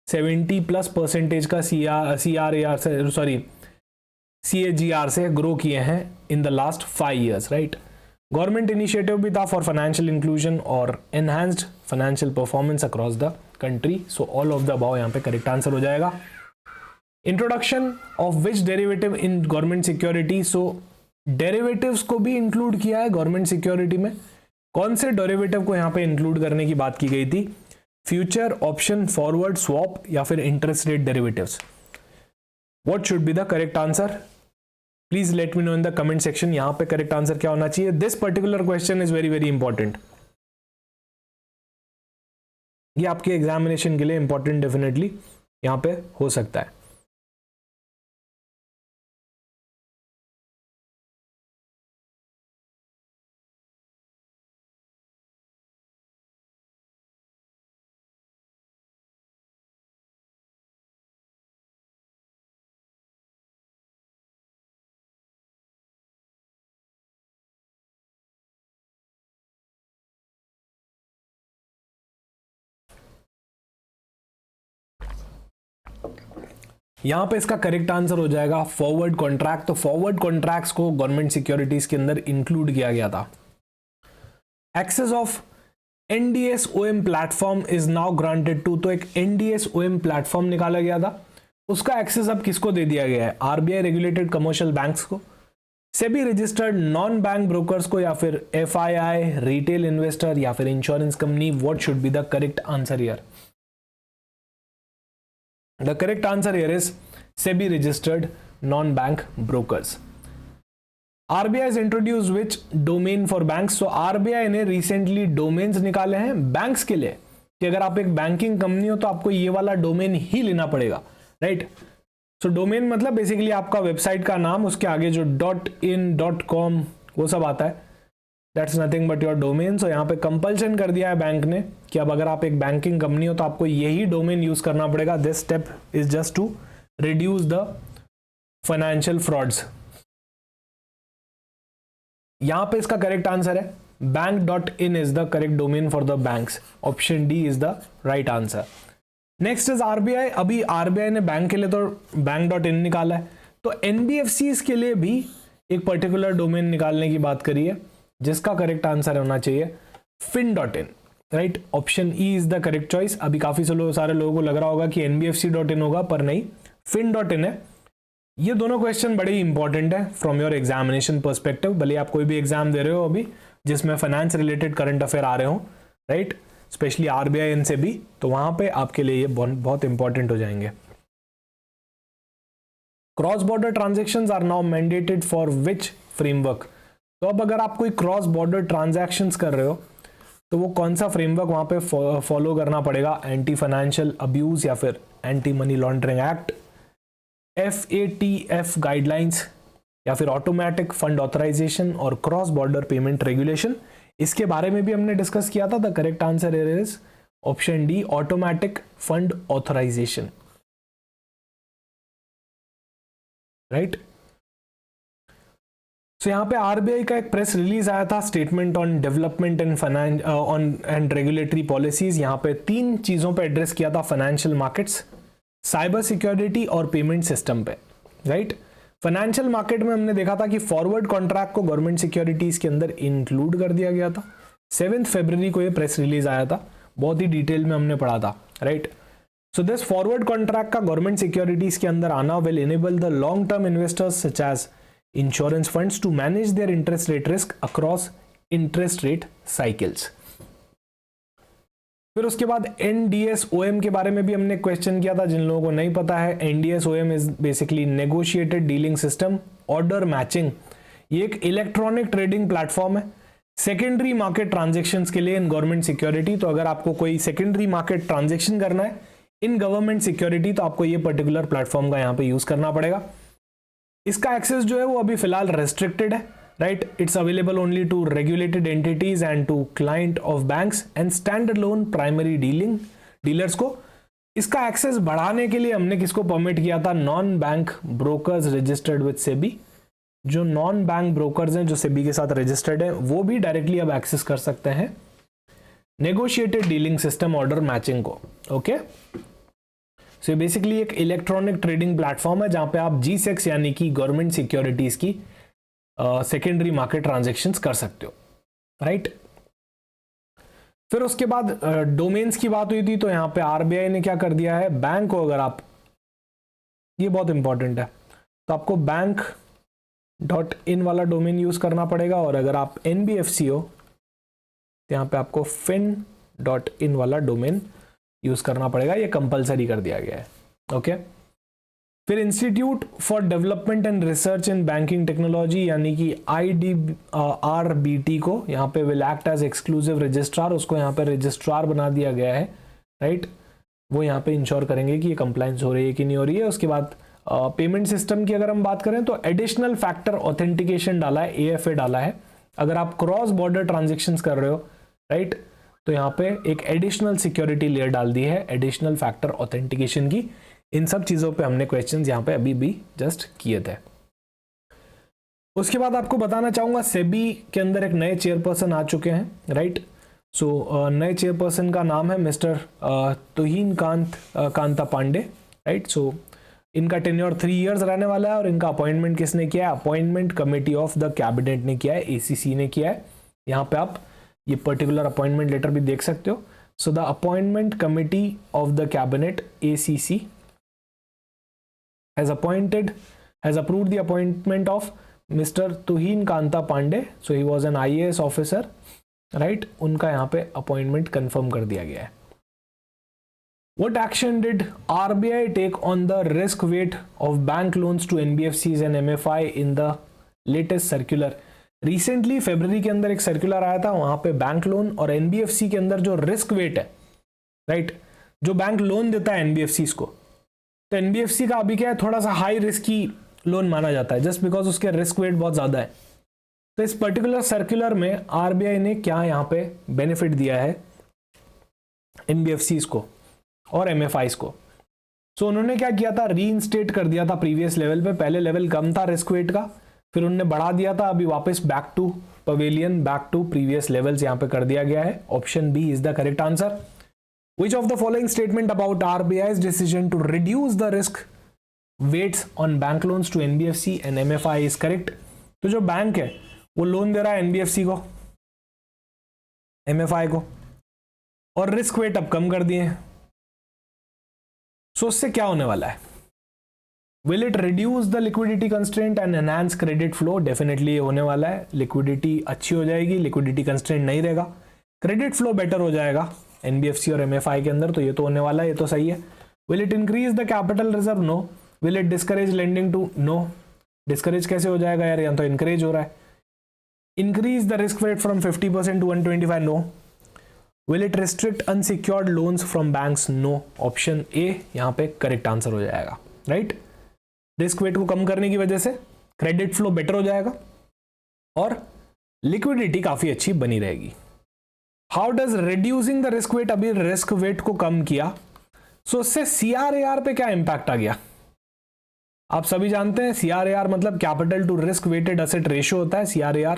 70+% का CAGR से ग्रो किए हैं in the last 5 years, right. Government initiative भी था फॉर फाइनेंशियल इंक्लूजन और enhanced financial performance across the country. So all of the above यहाँ पे करेक्ट आंसर हो जाएगा। Introduction of which derivative in government security? So derivatives को भी इंक्लूड किया है गवर्नमेंट सिक्योरिटी में। कौन से डेरिवेटिव को यहाँ पे इंक्लूड करने की बात की गई थी? फ्यूचर, ऑप्शन, फॉरवर्ड, स्वैप, या फिर interest rate derivatives? What should be the correct answer? Please let me know in the comment section. यहाँ पे करेक्ट आंसर क्या होना चाहिए? This particular question is very very important. ये आपके एग्जामिनेशन के लिए इंपॉर्टेंट डेफिनेटली यहाँ पे हो सकता है। यहां पे इसका करेक्ट आंसर हो जाएगा फॉरवर्ड कॉन्ट्रैक्ट। तो फॉरवर्ड कॉन्ट्रैक्ट्स को गवर्नमेंट सिक्योरिटीज के अंदर इंक्लूड किया गया था। Access of NDS-OM platform is now granted to, तो एक NDS-OM प्लेटफॉर्म निकाला गया था, उसका एक्सेस अब किसको दे दिया गया है? RBI रेगुलेटेड कमर्शियल बैंक्स को, SEBI registered non bank brokers को, या फिर FII रिटेल इन्वेस्टर, या फिर insurance company? What should be the correct answer here? The correct answer here is SEBI registered non-bank brokers. RBI has introduced which domain for banks? So RBI ने recently domains निकाले हैं बैंक्स के लिए कि अगर आप एक बैंकिंग कंपनी हो तो आपको ये वाला डोमेन ही लेना पड़ेगा, राइट। सो डोमेन मतलब बेसिकली आपका वेबसाइट का नाम, उसके आगे जो .in .com वो सब आता है, that's nothing but your domain. So यहाँ पे कंपल्शन कर दिया है बैंक ने कि अब अगर आप एक बैंकिंग कंपनी हो तो आपको यही डोमेन यूज करना पड़ेगा। This step is just to reduce the financial frauds. यहां पे इसका करेक्ट आंसर है bank.in is the correct domain for the banks. Option D is the right answer. Next is RBI। अभी RBI ने बैंक के लिए तो bank.in निकाला है, तो NBFCs के लिए भी एक पर्टिकुलर डोमेन निकालने की बात करी है, जिसका करेक्ट आंसर होना चाहिए fin.in, right. Option E is the correct choice. अभी काफी सारे लोगों को लग रहा होगा कि NBFC.in होगा, पर नहीं, fin.in है। ये दोनों क्वेश्चन बड़े इंपॉर्टेंट है फ्रॉम योर एग्जामिनेशन पर्सपेक्टिव। भले आप कोई भी एग्जाम दे रहे हो अभी जिसमें फाइनेंस रिलेटेड करंट अफेयर आ रहे हो, राइट, स्पेशली RBI इनसे भी, तो वहां पे आपके लिए ये बहुत इंपॉर्टेंट हो जाएंगे। Cross border transactions are now mandated for which framework? तो अब अगर आप कोई क्रॉस बॉर्डर ट्रांजैक्शंस कर रहे हो तो वो कौन सा फ्रेमवर्क वहां पे फॉलो करना पड़ेगा? एंटी फाइनेंशियल अब्यूज, या फिर anti money laundering act, FATF guidelines, या फिर ऑटोमेटिक फंड ऑथराइजेशन और क्रॉस बॉर्डर पेमेंट रेगुलेशन? इसके बारे में भी हमने डिस्कस किया था। The correct answer is option D, automatic fund authorisation. Right. So यहाँ पे आरबीआई का एक प्रेस रिलीज आया था, statement on development and finance on and regulatory policies. यहाँ पे 3 चीजों पे एड्रेस किया था, फाइनेंशियल मार्केट्स, साइबर सिक्योरिटी और पेमेंट सिस्टम पे, राइट। फाइनेंशियल मार्केट में हमने देखा था कि फॉरवर्ड कॉन्ट्रैक्ट को गवर्नमेंट सिक्योरिटीज के अंदर इंक्लूड कर दिया गया था। 7 फरवरी को ये प्रेस रिलीज आया था, बहुत ही डिटेल में हमने पढ़ा था, right. So this forward contract का गवर्नमेंट सिक्योरिटीज के अंदर आना will enable the long term investors such as insurance funds to manage their interest rate risk across interest rate cycles. फिर उसके बाद NDSOM के बारे में भी हमने क्वेश्चन किया था, जिन लोगों को नहीं पता है, NDSOM is basically negotiated dealing system order matching. ये एक इलेक्ट्रॉनिक ट्रेडिंग प्लेटफॉर्म है सेकेंडरी मार्केट ट्रांजेक्शन्स के लिए इन गवर्नमेंट सिक्योरिटी। तो अगर आपको कोई सेकेंडरी मार्केट ट्रांजेक्शन करना है इन गवर्नमेंट सिक्योरिटी तो आपको ये पर्टिकुलर प्लेटफॉर्म का यहाँ पे यूज करना पड़ेगा। इसका एक्सेस जो है वो अभी फिलहाल रेस्ट्रिक्टेड है, right. It's available only to regulated entities and to client of banks and stand alone primary dealers को। इसका एक्सेस बढ़ाने के लिए हमने किसको परमिट किया था, non bank brokers registered with SEBI. जो नॉन बैंक ब्रोकर्स हैं जो सेबी के साथ रजिस्टर्ड है वो भी डायरेक्टली अब एक्सेस कर सकते हैं negotiated dealing system order matching को, ओके। सो बेसिकली एक इलेक्ट्रॉनिक ट्रेडिंग प्लेटफॉर्म है जहां पे आप G-SEX यानी कि गवर्नमेंट सिक्योरिटीज की सेकेंडरी मार्केट ट्रांजेक्शन्स कर सकते हो, राइट। फिर उसके बाद डोमेन्स की बात हुई थी, तो यहाँ पे आरबीआई ने क्या कर दिया है, बैंक को अगर आप, ये बहुत इंपॉर्टेंट है, तो आपको बैंक.in वाला डोमेन यूज करना पड़ेगा, और अगर आप NBFC हो तो यहाँ पे आपको fin.in वाला डोमेन यूज करना पड़ेगा, ये कंपलसरी कर दिया गया है, ओके। फिर institute for development and research in banking technology यानी कि IDRBT को यहाँ पे will act as exclusive registrar, उसको यहाँ पे रजिस्ट्रार बना दिया गया है, राइट। वो यहाँ पे इंश्योर करेंगे कि ये कंप्लायंस हो रही है कि नहीं हो रही है। उसके बाद पेमेंट सिस्टम की अगर हम बात करें तो एडिशनल फैक्टर ऑथेंटिकेशन डाला है, AFA डाला है। अगर आप क्रॉस बॉर्डर ट्रांजेक्शन्स कर रहे हो, राइट, तो यहाँ पे एक एडिशनल सिक्योरिटी लेयर डाल दी है एडिशनल फैक्टर ऑथेंटिकेशन की। इन सब चीजों पे हमने क्वेश्चंस यहाँ पे अभी भी जस्ट किए थे। उसके बाद आपको बताना चाहूंगा सेबी के अंदर एक नए चेयरपर्सन आ चुके हैं, राइट। सो नए चेयरपर्सन का नाम है मिस्टर तुहिन कांता पांडे, राइट। सो इनका टेन्योर 3 इयर्स रहने वाला है, और इनका अपॉइंटमेंट किसने किया है, appointment committee of the cabinet ने किया है, ACC ने किया है। यहाँ पे आप ये पर्टिकुलर अपॉइंटमेंट लेटर भी देख सकते हो। So the appointment committee of the cabinet ACC has approved the appointment of Mr. Tuhin Kanta Pandey. So he was an IAS officer, right? उनका यहाँ पे अपॉइंटमेंट कंफर्म कर दिया गया है। What action did RBI take on the risk weight of bank loans to NBFCs and MFI in the latest circular? Recently फरवरी के अंदर एक सर्कुलर आया था, वहां पे बैंक लोन और NBFC के अंदर जो रिस्क वेट है, राइट, जो बैंक लोन देता है NBFCs को, तो NBFC का अभी क्या है, थोड़ा सा हाई रिस्क की लोन माना जाता है जस्ट बिकॉज उसके रिस्क वेट बहुत ज्यादा है। तो इस पर्टिकुलर सर्कुलर में आरबीआई ने क्या यहाँ पे बेनिफिट दिया है NBFCs को और MFIs को। सो उन्होंने क्या किया था, रीइंस्टेट कर दिया था प्रीवियस लेवल पे। पहले लेवल कम था रिस्क वेट का, फिर उन्होंने बढ़ा दिया था, अभी वापस back to pavilion, back to previous levels यहाँ पे कर दिया गया है। Option B is the correct answer. Which of the following statement about RBI's decision to reduce the risk weights on bank loans to NBFC and MFI is correct? तो जो बैंक है वो लोन दे रहा है NBFC को, MFI को, और रिस्क वेट अब कम कर दिए हैं। सो उससे क्या होने वाला है, will it reduce the liquidity constraint and enhance credit flow? Definitely होने वाला है, लिक्विडिटी अच्छी हो जाएगी, लिक्विडिटी कंस्ट्रेंट नहीं रहेगा, क्रेडिट फ्लो बेटर हो जाएगा NBFC और MFI के अंदर, तो ये तो होने वाला है, ये तो सही है। Will it increase the capital reserve? No. Will it discourage lending to? No. Discourage कैसे हो जाएगा यार, यहाँ तो इंकरेज हो रहा है। Increase the risk weight from 50% to 125? No. Will it restrict unsecured loans from banks? No. Option A यहाँ पे करेक्ट आंसर हो जाएगा, राइट। रिस्क वेट को कम करने की वजह से क्रेडिट फ्लो बेटर हो जाएगा और लिक्विडिटी काफी अच्छी बनी रहेगी। How does reducing the risk wait, अभी रिस्क वेट को कम किया, सो उससे CRAR पे क्या इंपैक्ट आ गया? आप सभी जानते हैं CRAR मतलब capital to risk weighted asset ratio होता है, CRAR,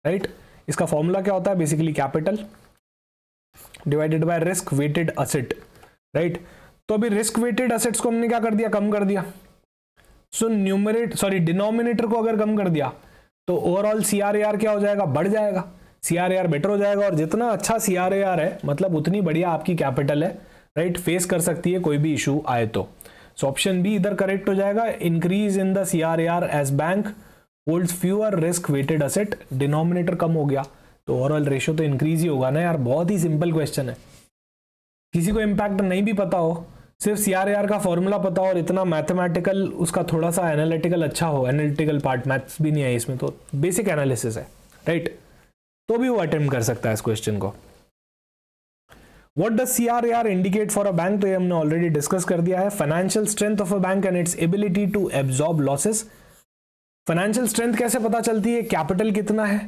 राइट। इसका फॉर्मूला क्या होता है? Basically capital divided by risk weighted asset, right. तो अभी रिस्क वेटेड एसेट्स को हमने क्या कर दिया? कम कर दिया। सो डिनोमिनेटर को अगर कम कर दिया तो ओवरऑल CRAR क्या हो जाएगा? बढ़ जाएगा, CRAR बेटर हो जाएगा। और जितना अच्छा CRAR है मतलब उतनी बढ़िया आपकी कैपिटल है, राइट, फेस कर सकती है कोई भी इशू आए तो। सो ऑप्शन बी इधर करेक्ट हो जाएगा, increase in the CRAR as bank holds fewer risk weighted asset. Denominator कम हो गया तो ओवरऑल रेशियो तो इंक्रीज ही होगा ना यार। बहुत ही सिंपल क्वेश्चन है। किसी को इम्पैक्ट नहीं भी पता हो, सिर्फ CRAR का फॉर्मूला पता हो और इतना मैथमेटिकल उसका थोड़ा सा एनालिटिकल अच्छा हो, एनालिटिकल पार्ट मैथ्स भी नहीं है इसमें, तो बेसिक एनालिसिस है, राइट, तो भी वो अटेम्प्ट कर सकता है इस क्वेश्चन को। What does CRAR indicate for a bank? तो ये हमने ऑलरेडी डिस्कस कर दिया है। Financial strength of a bank and its ability to absorb losses. Financial strength कैसे पता चलती है? कैपिटल कितना है,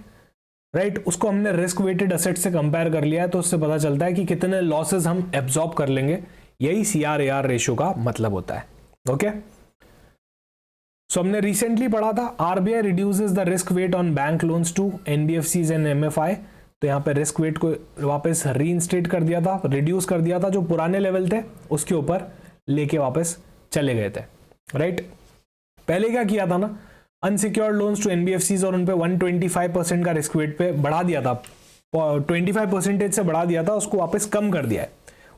राइट, उसको हमने रिस्क वेटेड एसेट से कंपेयर कर लिया है, तो उससे पता चलता है कि कितने लॉसेस हम एब्जॉर्ब कर लेंगे। यही CRAR रेशियो का मतलब होता है। ओके, सो हमने रिसेंटली पढ़ा था RBI reduces the risk weight on bank loans to NBFCs and MFI। तो यहाँ पे रिस्क वेट को वापस रीइंस्टेट कर दिया था, रिड्यूस कर दिया था, जो पुराने लेवल थे उसके ऊपर लेके वापस चले गए थे, राइट। पहले क्या किया था ना, अनसिक्योर्ड लोन्स टू NBFCs और उन पे 125% का रिस्क वेट पे बढ़ा दिया था, 25% से बढ़ा दिया था, उसको वापस कम कर दिया है,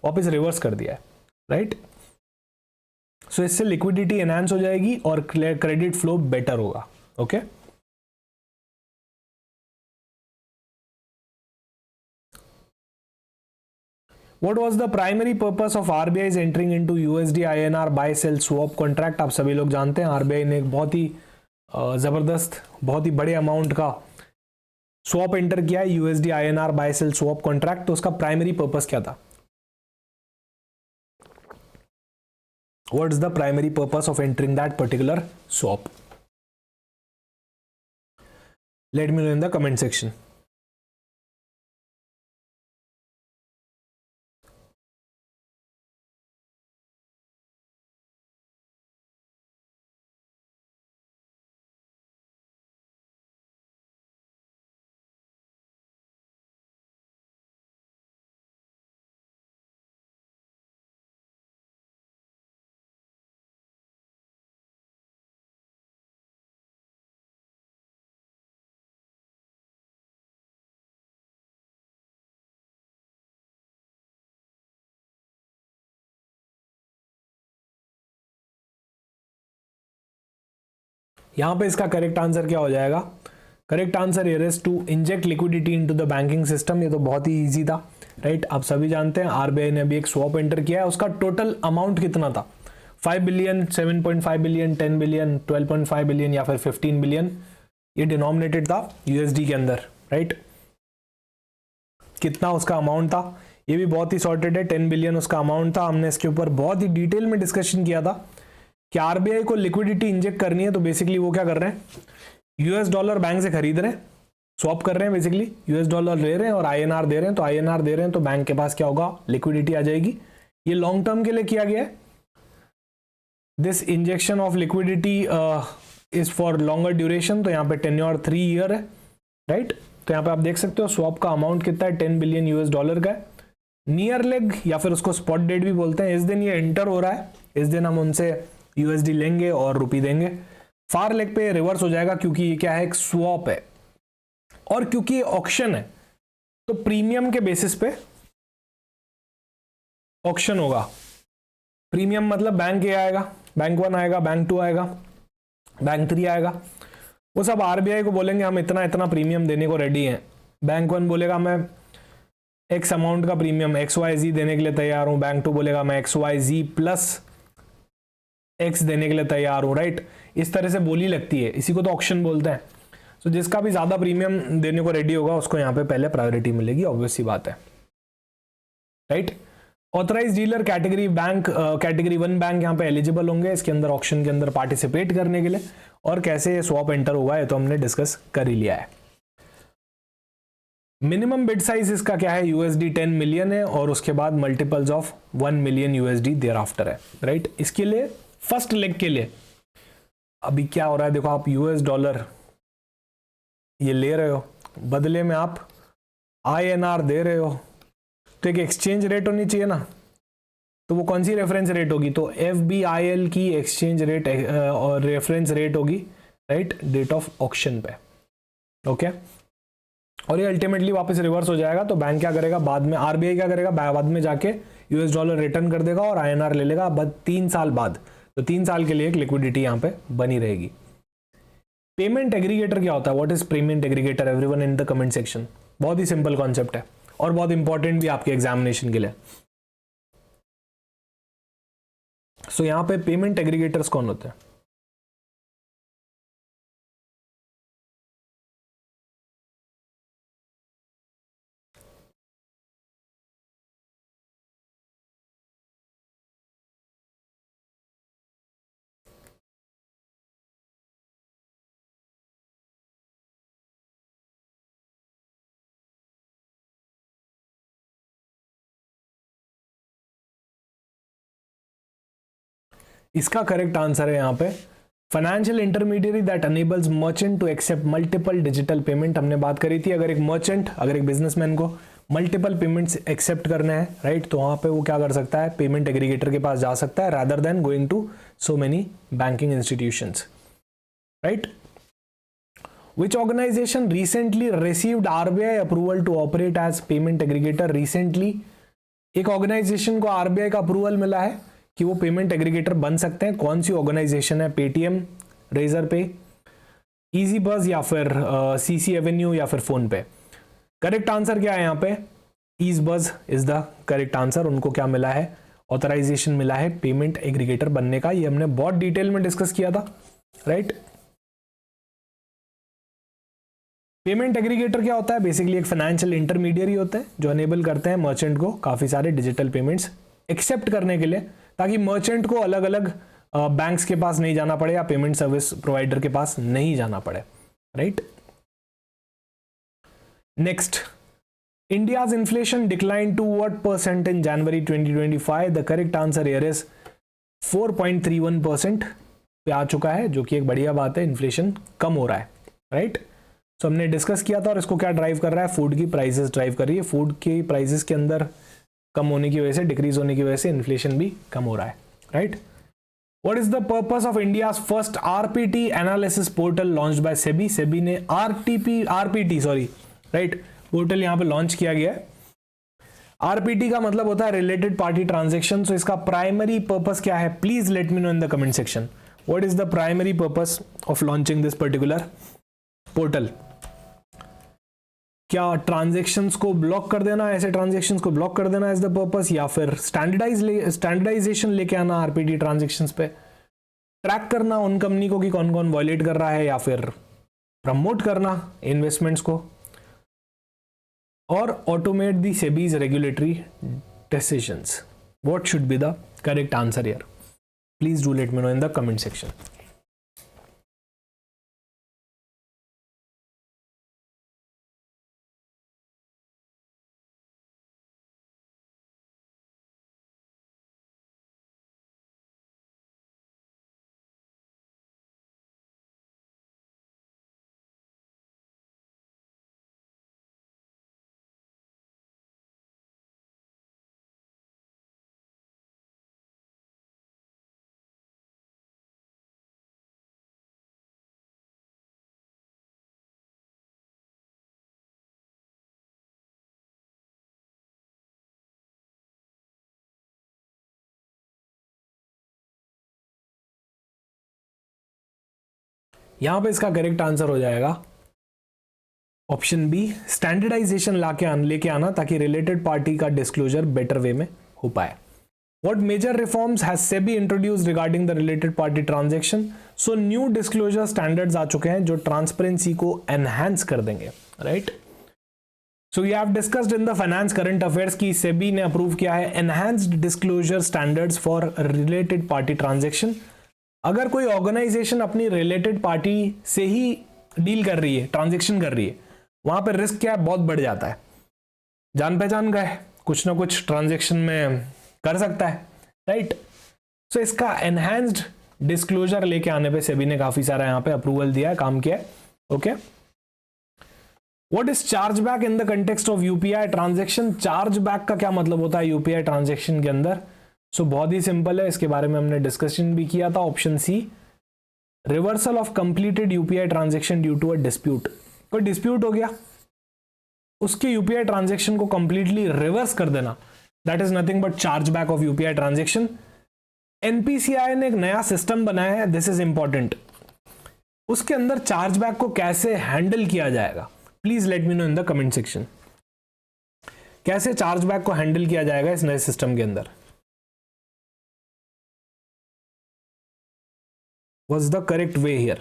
वापस रिवर्स कर दिया है, राइट। सो इससे लिक्विडिटी एनहांस हो जाएगी और क्रेडिट फ्लो बेटर होगा। Okay, What was the primary purpose of RBI's entering into USD INR buy sell swap contract? आप सभी लोग जानते हैं RBI ने एक बहुत ही जबरदस्त, बहुत ही बड़े अमाउंट का स्वॉप एंटर किया है, USD INR buy sell swap contract. तो उसका प्राइमरी पर्पस क्या था? What is the primary purpose of entering that particular swap? Let me know in the comment section. यहां पे इसका करेक्ट आंसर क्या हो जाएगा? Correct answer here is to inject liquidity into the banking system. ये तो बहुत ही इजी था, राइट। आप सभी जानते हैं आरबीआई ने अभी एक स्वॉप एंटर किया है, उसका टोटल अमाउंट कितना था? 5 बिलियन, 7.5 बिलियन, 10 बिलियन, 12.5 बिलियन या फिर 15 बिलियन। ये डिनोमिनेटेड था यूएसडी के अंदर, राइट। कितना उसका अमाउंट था ये भी बहुत ही सॉर्टेड है, 10 बिलियन उसका अमाउंट था। हमने इसके ऊपर बहुत ही डिटेल में डिस्कशन किया था कि आरबीआई को लिक्विडिटी इंजेक्ट करनी है, तो बेसिकली वो क्या कर रहे हैं, यूएस डॉलर बैंक से खरीद रहे हैं, स्वैप कर रहे हैं, बेसिकली यूएस डॉलर ले रहे हैं और आईएनआर दे रहे हैं। तो आईएनआर दे रहे हैं तो बैंक के पास क्या होगा, लिक्विडिटी आ जाएगी। ये लॉन्ग टर्म के लिए किया गया है। This injection of liquidity is for longer duration, तो यहाँ पे टेन्योर 3 ईयर है, राइट। तो यहाँ पे आप देख सकते हो स्वैप का अमाउंट कितना है, 10 बिलियन यूएस डॉलर का है। नियर लेग या फिर उसको स्पॉट डेट भी बोलते हैं, इस दिन ये एंटर हो रहा है, इस दिन हम उनसे यूएसडी लेंगे और रुपी देंगे। फार लेग पे रिवर्स हो जाएगा क्योंकि ये क्या है, एक स्वैप है और क्योंकि ये ऑक्शन है तो प्रीमियम के बेसिस पे ऑक्शन होगा। प्रीमियम मतलब बैंक ए आएगा, बैंक 1 आएगा, बैंक 2 आएगा, बैंक 3 आएगा। वो सब आरबीआई को बोलेंगे हम इतना इतना प्रीमियम देने को रेडी हैं। बैंक 1 बोलेगा मैं एक्स अमाउंट का प्रीमियम XYZ देने के लिए तैयार हूं, बैंक 2 बोलेगा मैं XYZ प्लस एक्स देने के लिए तैयार हूं, राइट। इस तरह से बोली लगती है, इसी को तो ऑक्शन बोलते हैं। तो जिसका भी ज्यादा प्रीमियम देने को रेडी होगा उसको यहाँ पे पहले प्रायोरिटी मिलेगी, ऑब्वियस सी बात है, right. Authorise dealer category bank, category 1 bank यहाँ पे एलिजिबल होंगे इसके अंदर ऑक्शन के अंदर पार्टिसिपेट करने के लिए। और कैसे ये स्वैप एंटर होगा ये तो हमने डिस्कस कर ही लिया है। मिनिमम बिड साइज इसका क्या है, यूएसडी 10 मिलियन है और उसके बाद multiples of 1 million USD thereafter है, राइट। इसके लिए फर्स्ट लेग के लिए अभी क्या हो रहा है देखो, आप यूएस डॉलर ये ले रहे हो, बदले में आप आईएनआर दे रहे हो, तो एक एक्सचेंज रेट होनी चाहिए ना, तो वो कौन सी रेफरेंस रेट होगी, तो FBIL की एक्सचेंज रेट और रेफरेंस रेट होगी, राइट, डेट ऑफ ऑक्शन पे, ओके। और ये अल्टीमेटली वापस रिवर्स हो जाएगा, तो बैंक क्या करेगा बाद में, आरबीआई क्या करेगा बाद में जाके यूएस डॉलर रिटर्न कर देगा और आईएनआर ले लेगा 3 साल बाद, तो 3 साल के लिए एक लिक्विडिटी यहाँ पे बनी रहेगी। पेमेंट एग्रीगेटर क्या होता है, what is payment aggregator, everyone in the comment section. बहुत ही सिंपल कॉन्सेप्ट है और बहुत इंपॉर्टेंट भी आपके एग्जामिनेशन के लिए। सो यहाँ पे पेमेंट एग्रीगेटर्स कौन होते हैं, इसका करेक्ट आंसर है यहाँ पे financial intermediary that enables merchant to accept multiple digital payment. हमने बात करी थी, अगर एक मर्चेंट, अगर एक बिजनेसमैन को मल्टीपल पेमेंट्स एक्सेप्ट करने हैं, राइट, तो वहां पे वो क्या कर सकता है, पेमेंट एग्रीगेटर के पास जा सकता है, rather than going to so many banking institutions, right. Which organization recently received RBI approval to operate as payment aggregator? Recently एक ऑर्गेनाइजेशन को आरबीआई का अप्रूवल मिला है कि वो पेमेंट एग्रीगेटर बन सकते हैं। कौन सी ऑर्गेनाइजेशन है, पेटीएम, रेजर पे, इजी बस या फिर सीसी एवेन्यू या फिर फोन पे। करेक्ट आंसर क्या है यहाँ पे, ईज बस इज द करेक्ट आंसर। उनको क्या मिला है, ऑथराइजेशन मिला है पेमेंट एग्रीगेटर बनने का। ये हमने बहुत डिटेल में डिस्कस किया था, राइट। पेमेंट एग्रीगेटर क्या होता है, बेसिकली एक फाइनेंशियल इंटरमीडियरी होते हैं जो अनेबल करते हैं मर्चेंट को काफी सारे डिजिटल पेमेंट्स एक्सेप्ट करने के लिए, ताकि मर्चेंट को अलग अलग बैंक्स के पास नहीं जाना पड़े या पेमेंट सर्विस प्रोवाइडर के पास नहीं जाना पड़े, right. Next, India's inflation decline to what percent in January 2025? The correct answer here is 4.31% पे आ चुका है, जो कि एक बढ़िया बात है, इन्फ्लेशन कम हो रहा है, राइट। तो हमने डिस्कस किया था, और इसको क्या ड्राइव कर रहा है, फूड की प्राइसेस ड्राइव कर रही है। फूड की प्राइसेस के अंदर कम होने की वजह से, डिक्रीज होने की वजह से इन्फ्लेशन भी कम हो रहा है, right. What is the purpose of India's first RPT analysis portal launched by SEBI? SEBI ने आरपीटी राइट पोर्टल यहां पे लॉन्च किया गया है। आरपीटी का मतलब होता है रिलेटेड पार्टी ट्रांजेक्शन। सो इसका प्राइमरी पर्पस क्या है, please let me know in the comment section. What is the primary purpose of launching this particular portal? क्या ट्रांजैक्शंस को ब्लॉक कर देना, ऐसे ट्रांजैक्शंस को ब्लॉक कर देना इज द पर्पस, या फिर स्टैंडर्डाइजेशन लेके आना आरपीटी ट्रांजैक्शंस पे, ट्रैक करना उन कंपनी को कि कौन कौन वायलेट कर रहा है, या फिर प्रमोट करना इन्वेस्टमेंट्स को, और automate the SEBI's regulatory decisions? What should be the correct answer here? Please do let me know in the comment section. यहां पे इसका करेक्ट आंसर हो जाएगा ऑप्शन बी, स्टैंडर्डाइजेशन लेके आना, ताकि रिलेटेड पार्टी का डिस्क्लोजर बेटर वे में हो पाए। What major reforms has SEBI introduced regarding the related party transaction? So new disclosure standards आ चुके हैं जो ट्रांसपेरेंसी को एनहांस कर देंगे, right. So we have discussed in the finance current affairs की सेबी ने अप्रूव किया है enhanced disclosure standards for related party transaction. अगर कोई ऑर्गेनाइजेशन अपनी रिलेटेड पार्टी से ही डील कर रही है, ट्रांजेक्शन कर रही है, वहां पर रिस्क क्या है, बहुत बढ़ जाता है। जान पहचान गए, कुछ ना कुछ ट्रांजेक्शन में कर सकता है, राइट। सो इसका एनहांस्ड डिस्क्लोजर लेके आने पे सेबी ने काफी सारा यहाँ पे अप्रूवल दिया है, काम किया है। Okay, what is charge back in the context of UPI transaction? Charge back का क्या मतलब होता है यूपीआई ट्रांजेक्शन के अंदर? सो बहुत ही सिंपल है, इसके बारे में हमने डिस्कशन भी किया था। Option C, reversal of completed UPI transaction due to a dispute. कोई डिस्प्यूट हो गया, उसके यूपीआई ट्रांजेक्शन को कंप्लीटली रिवर्स कर देना, that is nothing but charge back of UPI transaction. NPCI ने एक नया सिस्टम बनाया है, दिस इज इंपॉर्टेंट। उसके अंदर चार्ज बैक को कैसे हैंडल किया जाएगा, please let me know in the comment section. कैसे चार्ज बैक को हैंडल किया जाएगा इस नए सिस्टम के अंदर? What's the correct way here?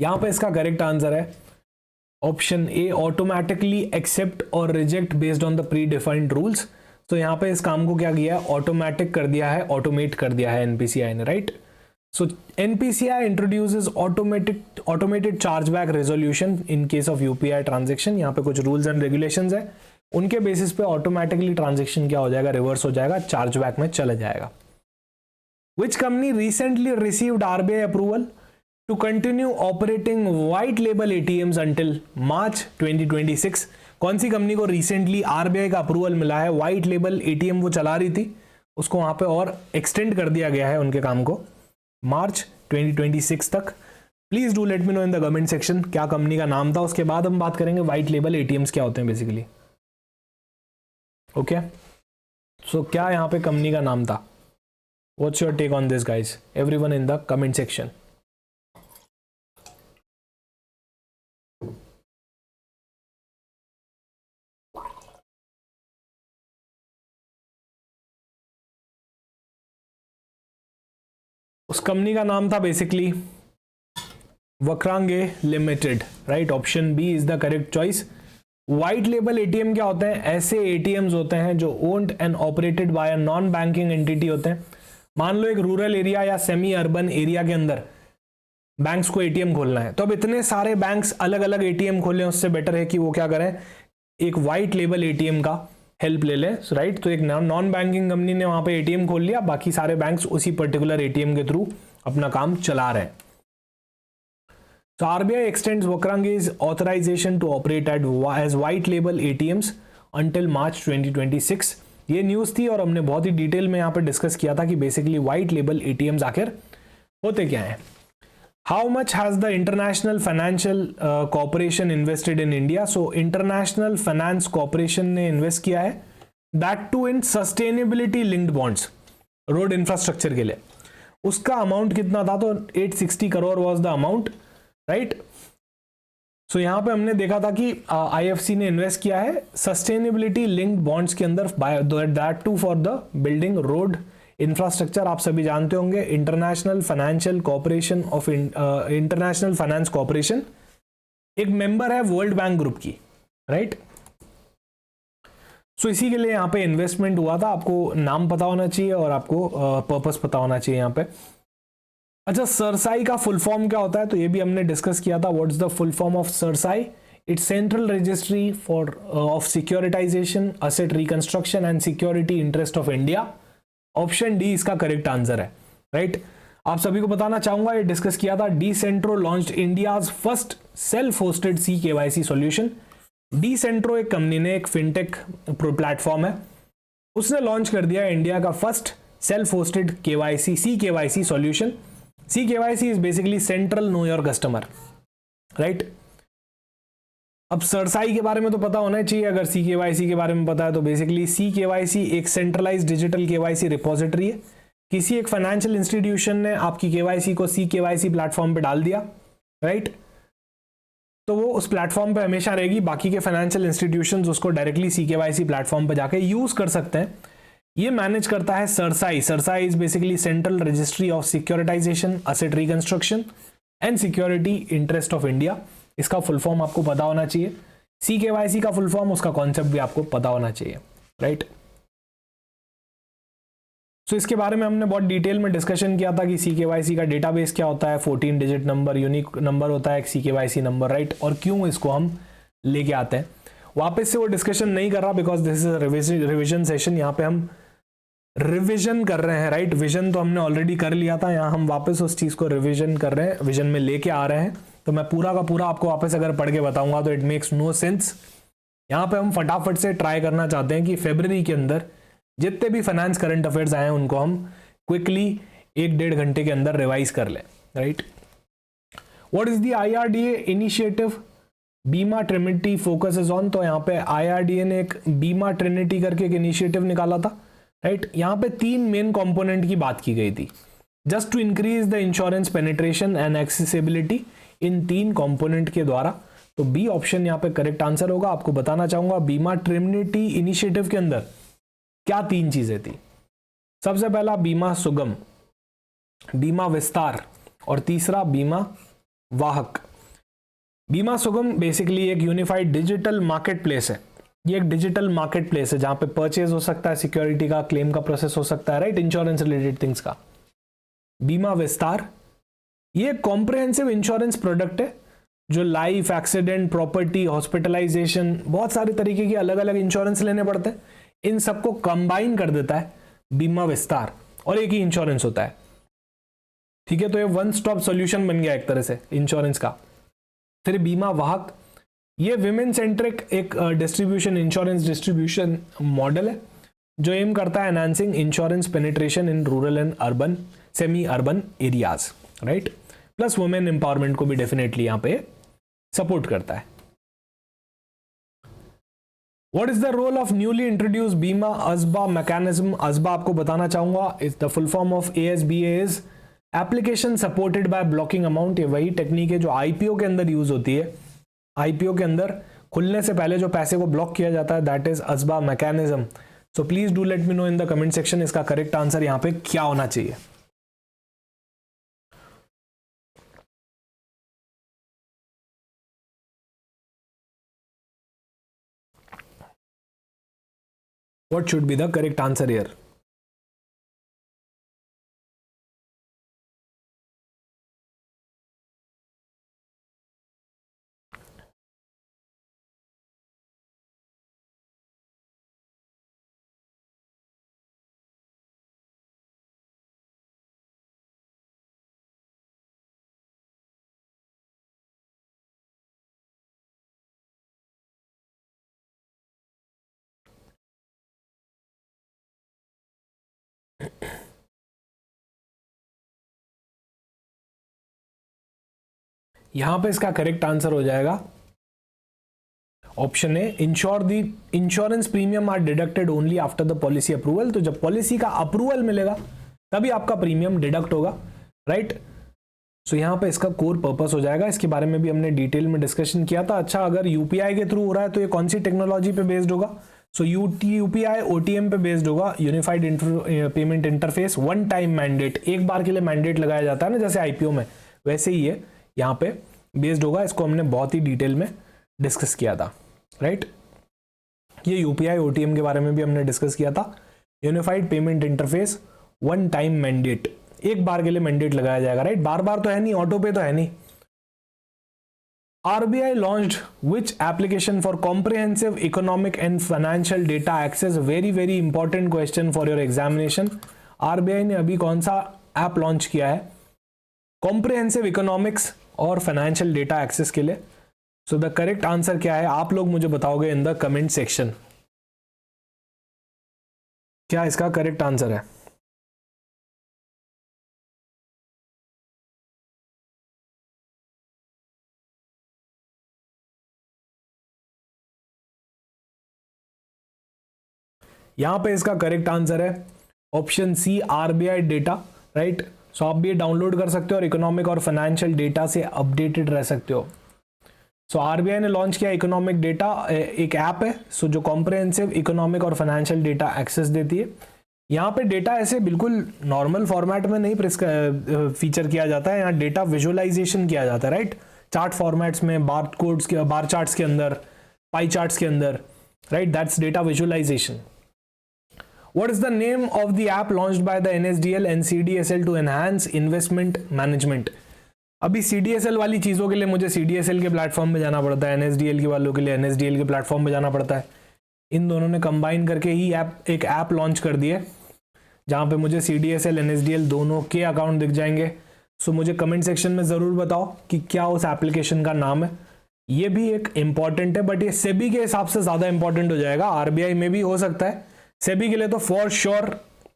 यहां पे इसका करेक्ट आंसर है ऑप्शन ए, ऑटोमेटिकली एक्सेप्ट और reject based on the pre defined rules. तो यहां पे इस काम को क्या किया है, ऑटोमेटिक कर दिया है, ऑटोमेट कर दिया है एनपीसीआई ने, right. So NPCI introduces automated charge back resolution in case of UPI transaction. यहाँ पे कुछ रूल्स एंड रेगुलेशंस है, उनके बेसिस पे ऑटोमेटिकली ट्रांजेक्शन क्या हो जाएगा, रिवर्स हो जाएगा, चार्ज बैक में चला जाएगा। Which company recently received RBI approval to continue operating white label ATMs until March 2026? कौन सी कंपनी को रिसेंटली आरबीआई का अप्रूवल मिला है, व्हाइट लेबल एटीएम वो चला रही थी, उसको वहां पे और एक्सटेंड कर दिया गया है उनके काम को मार्च 2026 तक। Please do let me know in the comment section क्या कंपनी का नाम था। उसके बाद हम बात करेंगे व्हाइट लेबल एटीएम्स क्या होते हैं बेसिकली। ओके, सो क्या यहाँ पे कंपनी का नाम था? What's your take on this guys, everyone in the comment section. उस कंपनी का नाम था basically Vakrangee limited, right. Option B is the correct choice. White label ATM क्या होते हैं? ऐसे एटीएम्स होते हैं जो owned and operated by a non banking entity होते हैं। मान लो एक रूरल एरिया या सेमी अर्बन एरिया के अंदर बैंक्स को एटीएम खोलना है, तो अब इतने सारे बैंक्स अलग अलग एटीएम खोलें, उससे बेटर है कि वो क्या करें, एक व्हाइट लेबल एटीएम का हेल्प ले लें, राइट। तो एक नॉन बैंकिंग कंपनी ने वहां पे एटीएम खोल लिया, बाकी सारे बैंक्स उसी पर्टिकुलर एटीएम के थ्रू अपना काम चला रहे हैं। So RBI extends Wakrange's authorization to operate as white label ATMs until March 2026। ये न्यूज़ थी और हमने बहुत ही डिटेल में यहाँ पे डिस्कस किया था कि बेसिकली व्हाइट लेबल ATMs आखिर होते क्या हैं। How much has the international financial corporation invested in India? So international finance corporation ने इन्वेस्ट किया है, that too in sustainability linked bonds, road infrastructure के लिए। उसका अमाउंट कितना था? तो 860 crore was the amount, right. So यहां पे हमने देखा था कि आईएफसी ने इन्वेस्ट किया है सस्टेनेबिलिटी लिंक्ड बॉन्ड्स के अंदर, that too for the building road infrastructure. आप सभी जानते होंगे international financial corporation of international finance corporation एक मेंबर है वर्ल्ड बैंक ग्रुप की, राइट। सो इसी के लिए यहाँ पे इन्वेस्टमेंट हुआ था। आपको नाम पता होना चाहिए और आपको पर्पस पता होना चाहिए यहाँ पे। अच्छा, सरसाई का फुल फॉर्म क्या होता है? तो ये भी हमने डिस्कस किया था। What's the full form of CERSAI? It's central registry for of securitisation, asset reconstruction and security interest of India. Option D इसका करेक्ट आंसर है, राइट। आप सभी को बताना चाहूंगा, ये डिस्कस किया था। Decentro launched India's first self hosted CKYC solution. Decentro एक कंपनी ने, एक फिनटेक प्लेटफॉर्म है, उसने लॉन्च कर दिया इंडिया का first self hosted CKYC solution. CKYC is basically central know your customer, right. अब सरसाई के बारे में तो पता होना चाहिए, अगर CKYC के बारे में पता है तो बेसिकली CKYC एक सेंट्रलाइज्ड डिजिटल KYC रिपोजिटरी है। किसी एक फाइनेंशियल इंस्टीट्यूशन ने आपकी KYC को CKYC प्लेटफॉर्म पे डाल दिया, राइट, तो वो उस प्लेटफॉर्म पे हमेशा रहेगी। बाकी के फाइनेंशियल इंस्टीट्यूशंस उसको डायरेक्टली CKYC प्लेटफॉर्म पे जाके यूज कर सकते हैं। ये मैनेज करता है CERSAI. CERSAI is basically central registry of securitisation, asset reconstruction and security interest of India. इसका फुल फॉर्म आपको पता होना चाहिए। CKYC का फुल फॉर्म, उसका कॉन्सेप्ट भी आपको पता होना चाहिए, राइट। सो इसके बारे में हमने बहुत डिटेल में डिस्कशन किया था कि CKYC का डेटाबेस क्या होता है, 14 डिजिट नंबर, यूनिक नंबर होता है एक CKYC नंबर, राइट, और क्यों इसको हम लेके आते हैं। वापस से वो डिस्कशन नहीं कर रहा because this is revision session. यहाँ पे हम रिविजन कर रहे हैं, राइट। विजन तो हमने ऑलरेडी कर लिया था, यहाँ हम वापस उस चीज को रिविजन कर रहे हैं, विजन में लेके आ रहे हैं। तो मैं पूरा का पूरा आपको वापस अगर पढ़ के बताऊंगा तो इट मेक्स नो सेंस। यहाँ पे हम फटाफट से ट्राई करना चाहते हैं कि फरवरी के अंदर जितने भी फाइनेंस करंट अफेयर्स आए हैं उनको हम क्विकली 1-1.5 घंटे के अंदर रिवाइज कर लें, right. What is the IRDA initiative बीमा ट्रिनिटी फोकसेस ऑन। तो यहाँ पे IRDA ने एक बीमा ट्रिनिटी करके एक इनिशिएटिव निकाला था, राइट। यहाँ पे 3 मेन कंपोनेंट की बात की गई थी, just to increase the insurance penetration and accessibility, in 3 component के द्वारा। तो बी ऑप्शन यहाँ पे करेक्ट आंसर होगा। आपको बताना चाहूंगा बीमा ट्रिनिटी इनिशिएटिव के अंदर क्या 3 चीजें थी। सबसे पहला बीमा सुगम, बीमा विस्तार और तीसरा बीमा वाहक। बीमा सुगम बेसिकली एक यूनिफाइड डिजिटल मार्केट प्लेस है। ये एक डिजिटल मार्केट प्लेस है जहां पे परचेज हो सकता है, सिक्योरिटी का क्लेम का प्रोसेस हो सकता है, राइट, इंश्योरेंस रिलेटेड थिंग्स का। बीमा विस्तार ये कॉम्प्रिहेंसिव इंश्योरेंस प्रोडक्ट है जो लाइफ, एक्सीडेंट, प्रॉपर्टी, हॉस्पिटलाइजेशन, बहुत सारे तरीके के अलग अलग इंश्योरेंस लेने पड़ते हैं, इन सबको कंबाइन कर देता है बीमा विस्तार और एक ही इंश्योरेंस होता है, ठीक है। तो ये वन स्टॉप सॉल्यूशन बन गया एक तरह से इंश्योरेंस का। फिर बीमा वाहक, ये विमेन सेंट्रिक एक डिस्ट्रीब्यूशन, इंश्योरेंस डिस्ट्रीब्यूशन मॉडल है जो एम करता है enhancing insurance penetration in rural and urban, semi urban areas, right. Plus women empowerment को भी डेफिनेटली यहाँ पे सपोर्ट करता है। What is the role of newly introduced बीमा असबा mechanism? असबा आपको बताना चाहूंगा, is the full form of ASBA is application supported by blocking amount. ये वही टेक्निक है जो IPO के अंदर यूज होती है। IPO के अंदर खुलने से पहले जो पैसे को ब्लॉक किया जाता है, that is ASBA mechanism. So please do let me know in the comment section इसका करेक्ट आंसर यहाँ पे क्या होना चाहिए। What should be the correct answer here? यहां पे इसका करेक्ट आंसर हो जाएगा option A, insure the insurance premium are deducted only after the policy approval. तो जब पॉलिसी का अप्रूवल मिलेगा तभी आपका प्रीमियम डिडक्ट होगा, राइट। सो यहां पे इसका कोर पर्पस हो जाएगा। इसके बारे में भी हमने डिटेल में डिस्कशन किया था। अच्छा, अगर UPI के थ्रू हो रहा है तो ये कौन सी टेक्नोलॉजी पे बेस्ड होगा? सो UPI OTM पे बेस्ड होगा, unified payment interface. One time mandate, एक बार के लिए मैंडेट लगाया जाता है ना जैसे IPO में, वैसे ही ये यहाँ पे बेस्ड होगा। इसको हमने बहुत ही डिटेल में डिस्कस किया था, राइट। ये UPI OTM के बारे में भी हमने डिस्कस किया था। Unified payment interface, one time mandate, एक बार के लिए मैंडेट लगाया जाएगा, राइट। बार बार तो है नहीं, ऑटो पे तो है नहीं। RBI launched which application for comprehensive economic and financial data access? very important question for your examination. RBI ने अभी कौन सा ऐप लॉन्च किया है कॉम्प्रिहेंसिव इकोनॉमिक्स और फाइनेंशियल डेटा एक्सेस के लिए? सो द करेक्ट आंसर क्या है आप लोग मुझे बताओगे इन द कमेंट सेक्शन। क्या इसका करेक्ट आंसर है? यहां पे इसका करेक्ट आंसर है option C, RBI data, right. So आप भी ये डाउनलोड कर सकते हो और इकोनॉमिक और फाइनेंशियल डेटा से अपडेटेड रह सकते हो। सो RBI ने लॉन्च किया इकोनॉमिक डेटा, एक ऐप है सो जो कॉम्प्रिहेंसिव इकोनॉमिक और फाइनेंशियल डेटा एक्सेस देती है। यहाँ पे डेटा ऐसे बिल्कुल नॉर्मल फॉर्मेट में नहीं फीचर किया जाता है, यहाँ डेटा विजुअलाइजेशन किया जाता है, राइट। चार्ट फॉर्मेट्स में, बार कोड्स के, बार चार्ट्स के अंदर, पाई चार्ट्स के अंदर, right, that's data visualisation. What is the name of the app launched by the NSDL and CDSL to enhance investment management? अभी CDSL वाली चीज़ों के लिए मुझे CDSL के प्लेटफॉर्म पे जाना पड़ता है, NSDL के वालों के लिए NSDL के प्लेटफॉर्म पे जाना पड़ता है। इन दोनों ने कंबाइन करके ही एक ऐप लॉन्च कर दी है, जहाँ पे मुझे CDSL NSDL दोनों के अकाउंट दिख जाएंगे। सो मुझे कमेंट सेक्शन में ज़रूर बताओ कि क्या उस एप्लीकेशन का नाम है। ये भी एक इम्पॉर्टेंट है, बट ये सेबी के हिसाब से ज़्यादा इंपॉर्टेंट हो जाएगा। RBI में भी हो सकता है, सेबी के लिए तो फॉर श्योर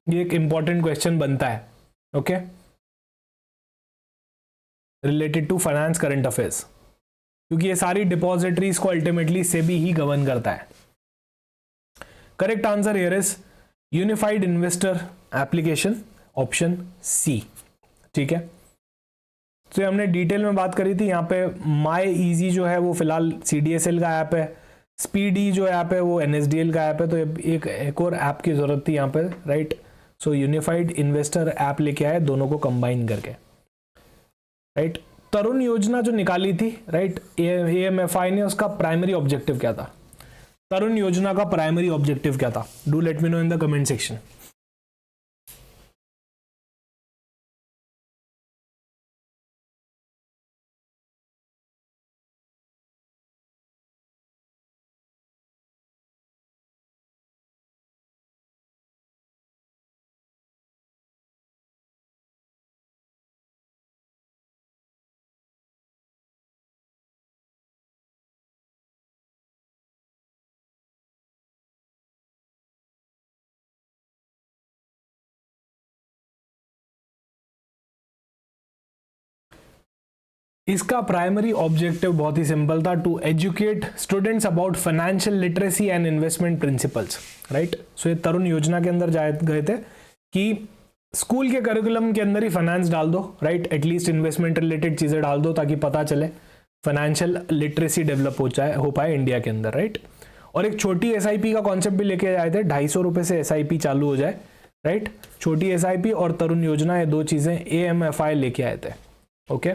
ये एक इंपॉर्टेंट क्वेश्चन बनता है। Okay, related to finance current affairs, क्योंकि ये सारी डिपॉजिटरीज को अल्टीमेटली सेबी ही गवर्न करता है। Correct answer here is unified investor application, option C. ठीक है, तो हमने डिटेल में बात करी थी। यहाँ पे माई इजी जो है वो फिलहाल CDSL का ऐप है, स्पीडी जो ऐप है वो NSDL का ऐप है, तो एक और ऐप की जरूरत थी यहाँ पे, राइट। सो यूनिफाइड इन्वेस्टर ऐप लेके आए दोनों को कंबाइन करके, राइट। तरुण योजना जो निकाली थी, राइट, AMFI ने, उसका प्राइमरी ऑब्जेक्टिव क्या था? तरुण योजना का प्राइमरी ऑब्जेक्टिव क्या था? Do let me know in the comment section. इसका प्राइमरी ऑब्जेक्टिव बहुत ही सिंपल था, to educate students about financial literacy and investment principles, right. So ये तरुण योजना के अंदर गए थे कि स्कूल के करिकुलम के अंदर ही फाइनेंस डाल दो, राइट, एटलीस्ट इन्वेस्टमेंट रिलेटेड चीज़ें डाल दो, ताकि पता चले फाइनेंशियल लिटरेसी डेवलप हो पाए इंडिया के अंदर, राइट। और एक छोटी SIP का कॉन्सेप्ट भी लेके आए थे, 250 रुपये से SIP चालू हो जाए, राइट। छोटी SIP और तरुण योजना, ये दो चीज़ें AMFI लेके आए थे। Okay,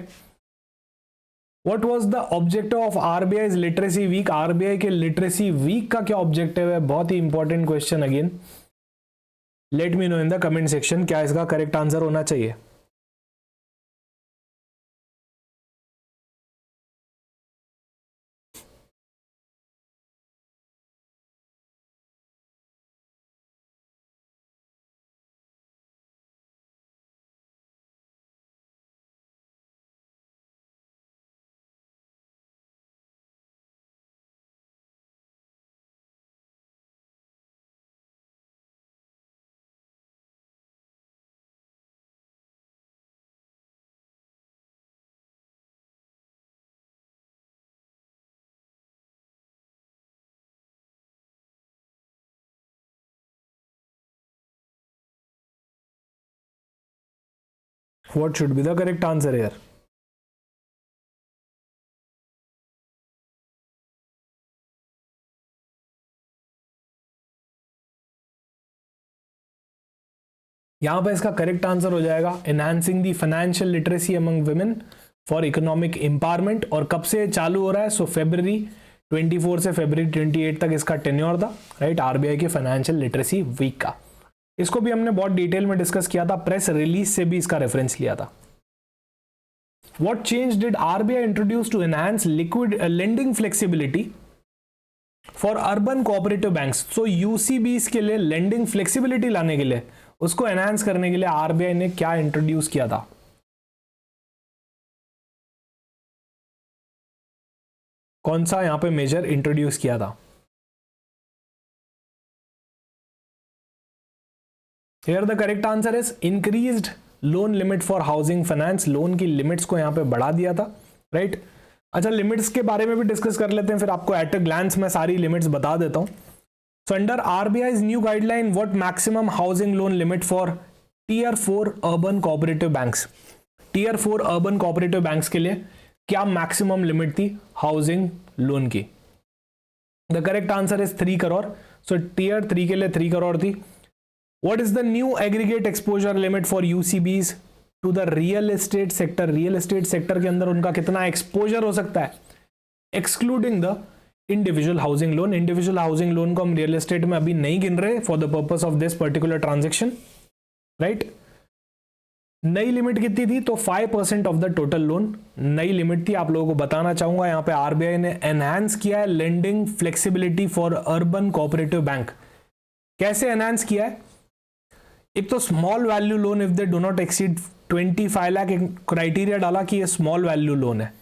What was the objective of RBI's literacy week? RBI के लिटरेसी वीक का क्या ऑब्जेक्टिव है? बहुत ही important question again. Let me know in the comment section क्या इसका करेक्ट आंसर होना चाहिए। What should be the correct answer here? यहां पे इसका करेक्ट आंसर हो जाएगा enhancing the financial literacy among women for economic empowerment. और कब से चालू हो रहा है? सो February 24 से February 28 तक इसका टेन्योर था, राइट, RBI के फाइनेंशियल लिटरेसी वीक का। इसको भी हमने बहुत डिटेल में डिस्कस किया था, प्रेस रिलीज से भी इसका रेफरेंस लिया था। What change did RBI introduce to enhance liquid lending flexibility for urban cooperative banks? So UCBs के लिए lending flexibility लाने के लिए, उसको एनहांस करने के लिए RBI ने क्या इंट्रोड्यूस किया था? कौन सा यहां पे मेजर इंट्रोड्यूस किया था? Here the correct answer is increased loan limit for housing finance. Loan की लिमिट्स को यहां पे बढ़ा दिया था, राइट। अच्छा, लिमिट्स के बारे में भी डिस्कस कर लेते हैं, फिर आपको एट अ ग्लांस में सारी लिमिट्स बता देता हूं। So under RBI's new guideline, what maximum housing loan limit for Tier 4 urban cooperative banks? Tier 4 urban cooperative banks के लिए क्या मैक्सिमम लिमिट थी हाउसिंग लोन की? The correct answer is 3 crore. So Tier 3 के लिए 3 करोड़ थी। What is the new aggregate exposure limit for UCBs to the real estate sector? Real estate sector के अंदर उनका कितना एक्सपोजर हो सकता है, excluding the individual housing loan. Individual housing loan को हम रियल एस्टेट में अभी नहीं गिन रहे for the purpose of this particular transaction, right. नई लिमिट कितनी थी? तो 5% ऑफ द टोटल लोन नई लिमिट थी। आप लोगों को बताना चाहूंगा यहाँ पे आरबीआई ने एनहांस किया है lending flexibility for urban cooperative bank. कैसे एनहांस किया है? एक तो small value loan if they do not exceed 25 lakh, एक क्राइटेरिया डाला कि ये स्मॉल वैल्यू लोन है।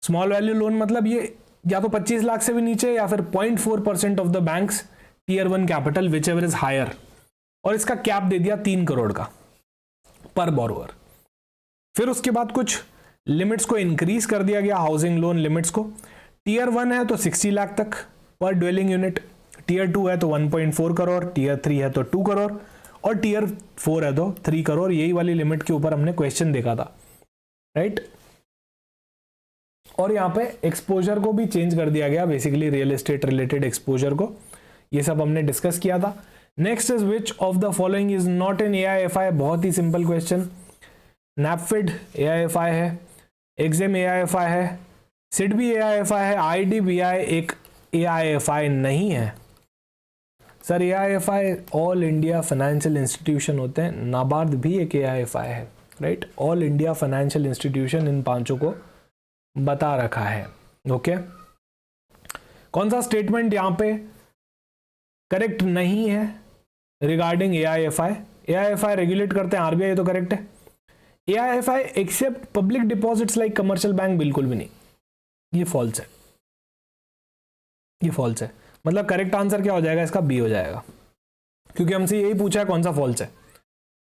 स्मॉल वैल्यू लोन मतलब ये या तो 25 लाख से भी नीचे या फिर 0.4% of the banks tier 1 capital whichever is higher, और इसका कैप दे दिया 3 करोड़ का पर बोरोवर। फिर उसके बाद कुछ लिमिट्स को इंक्रीज कर दिया गया, हाउसिंग लोन लिमिट्स को। टियर 1 है तो 60 लाख तक पर ड्वेलिंग यूनिट, टियर 2 है तो 1.4 करोड़, टियर 3 है तो 2 करोड़ और टियर 4 है तो 3 करोड़। यही वाली लिमिट के ऊपर हमने क्वेश्चन देखा था, राइट। और यहाँ पे एक्सपोजर को भी चेंज कर दिया गया, basically real estate related exposure को। ये सब हमने डिस्कस किया था। Next is which of the following is not in AIFI? बहुत ही सिंपल क्वेश्चन। नैपफिड एआईएफआई है, एक्जिम एआईएफआई है, सिडबी एआईएफआई है, आईडीबीआई एक एआईएफआई नहीं है। Sir AIFI all India financial institution होते हैं, नाबार्ड भी एक एआईएफआई है, right. All India financial institution इन पांचों को बता रखा है, ओके। कौन सा स्टेटमेंट यहां पे करेक्ट नहीं है रिगार्डिंग एआईएफआई? एआईएफआई रेगुलेट करते हैं आरबीआई, तो करेक्ट है। AIFI except public deposits like commercial bank, बिल्कुल भी नहीं, ये फॉल्स है, ये फॉल्स है। मतलब करेक्ट आंसर क्या हो जाएगा इसका? बी हो जाएगा, क्योंकि हमसे यही पूछा है कौन सा फॉल्स है।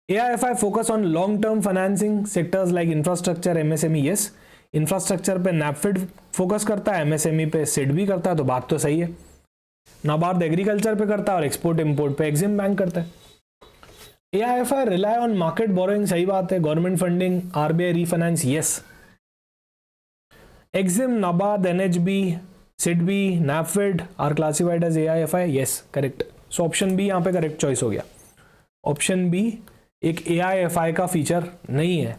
AIFI focus on long term financing sectors like infrastructure, MSME. Yes, infrastructure पे नैपफिड फोकस करता है, एमएसएमई पे सिडबी करता है, तो बात तो सही है। नाबार्ड एग्रीकल्चर पे करता है और एक्सपोर्ट इंपोर्ट पे एक्जिम बैंक करता है। AIFI rely on market borrowing, सही बात है। Government funding, RBI refinance, yes. EXIM, NABARD, NHB, SIDBI, NaBFID are classified as AIFI, yes, correct. So option B यहाँ पे करेक्ट चॉइस हो गया। ऑप्शन बी एक एआईएफआई का फीचर नहीं है।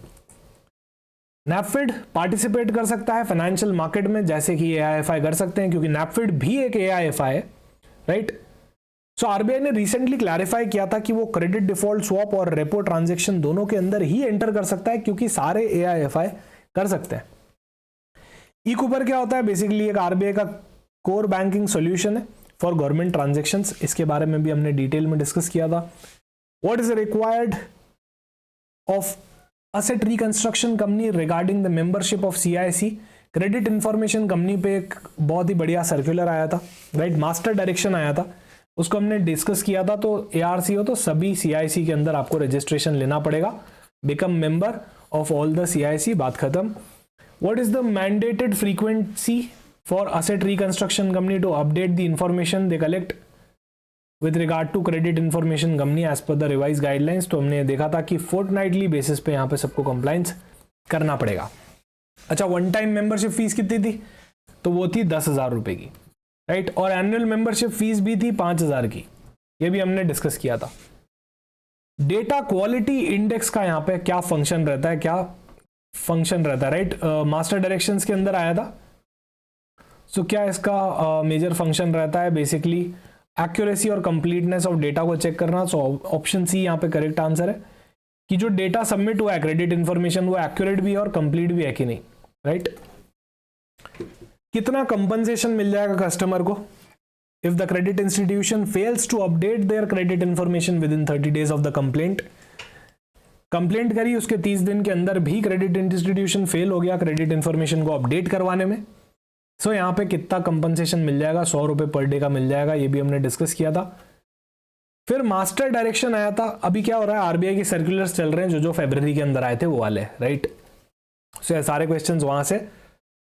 नैपफिड पार्टिसिपेट कर सकता है फाइनेंशियल मार्केट में जैसे कि एआईएफआई कर सकते हैं, क्योंकि नैपफिड भी एक एआईएफआई है, राइट। सो आरबीआई ने रिसेंटली क्लैरिफाई किया था कि वो क्रेडिट डिफॉल्ट स्वैप और रेपो ट्रांजैक्शन दोनों के अंदर ही एंटर कर सकता है, क्योंकि सारे एआईएफआई कर सकते हैं। ई कूपर क्या होता है? बेसिकली एक आरबीआई का कोर बैंकिंग सॉल्यूशन है फॉर गवर्नमेंट ट्रांजैक्शंस। इसके बारे में भी हमने डिटेल में डिस्कस किया था। What is required of asset reconstruction company regarding the membership of CIC? Credit information company पे एक बहुत ही बढ़िया सर्कुलर आया था, राइट, मास्टर डायरेक्शन आया था, उसको हमने डिस्कस किया था। तो एआरसी हो तो सभी सीआईसी के अंदर आपको रजिस्ट्रेशन लेना पड़ेगा, become member of all the CIC, बात खत्म। What is the mandated frequency for asset reconstruction company to update the information they collect with regard to credit information company as per the revise guidelines? तो हमने देखा था कि फोर्टनाइटली बेसिस पे यहाँ पे सबको कंप्लाइंस करना पड़ेगा। अच्छा, वन टाइम मेंबरशिप फीस कितनी थी? तो वो थी 10,000 रुपए की, राइट। और एनुअल मेंबरशिप फीस भी थी 5,000 की, ये भी हमने डिस्कस किया था। डेटा क्वालिटी इंडेक्स का यहाँ पे क्या फंक्शन रहता है, क्या फंक्शन रहता है, राइट। मास्टर डायरेक्शंस के अंदर आया था। सो क्या इसका मेजर फंक्शन रहता है? बेसिकली एक्यूरेसी और कंप्लीटनेस ऑफ डेटा को चेक करना। सो ऑप्शन सी यहाँ पे करेक्ट आंसर है कि जो डेटा सबमिट हुआ है क्रेडिट इंफॉर्मेशन वो एक्यूरेट भी है और कंप्लीट भी है कि नहीं, राइट। कितना कंपनसेशन मिल जाएगा कस्टमर को if the credit institution fails to update their credit information within 30 days of the complaint? Complaint करी उसके 30 दिन के अंदर भी क्रेडिट इंस्टीट्यूशन फेल हो गया क्रेडिट इंफॉर्मेशन को अपडेट करवाने में, सो यहाँ पे कितना कंपनसेशन मिल जाएगा? 100 रुपए पर डे का मिल जाएगा, ये भी हमने डिस्कस किया था। फिर मास्टर डायरेक्शन आया था। अभी क्या हो रहा है, आरबीआई के सर्कुलर्स चल रहे हैं जो फरवरी के अंदर आए थे वो वाले, राइट। सो सारे क्वेश्चंस वहां से।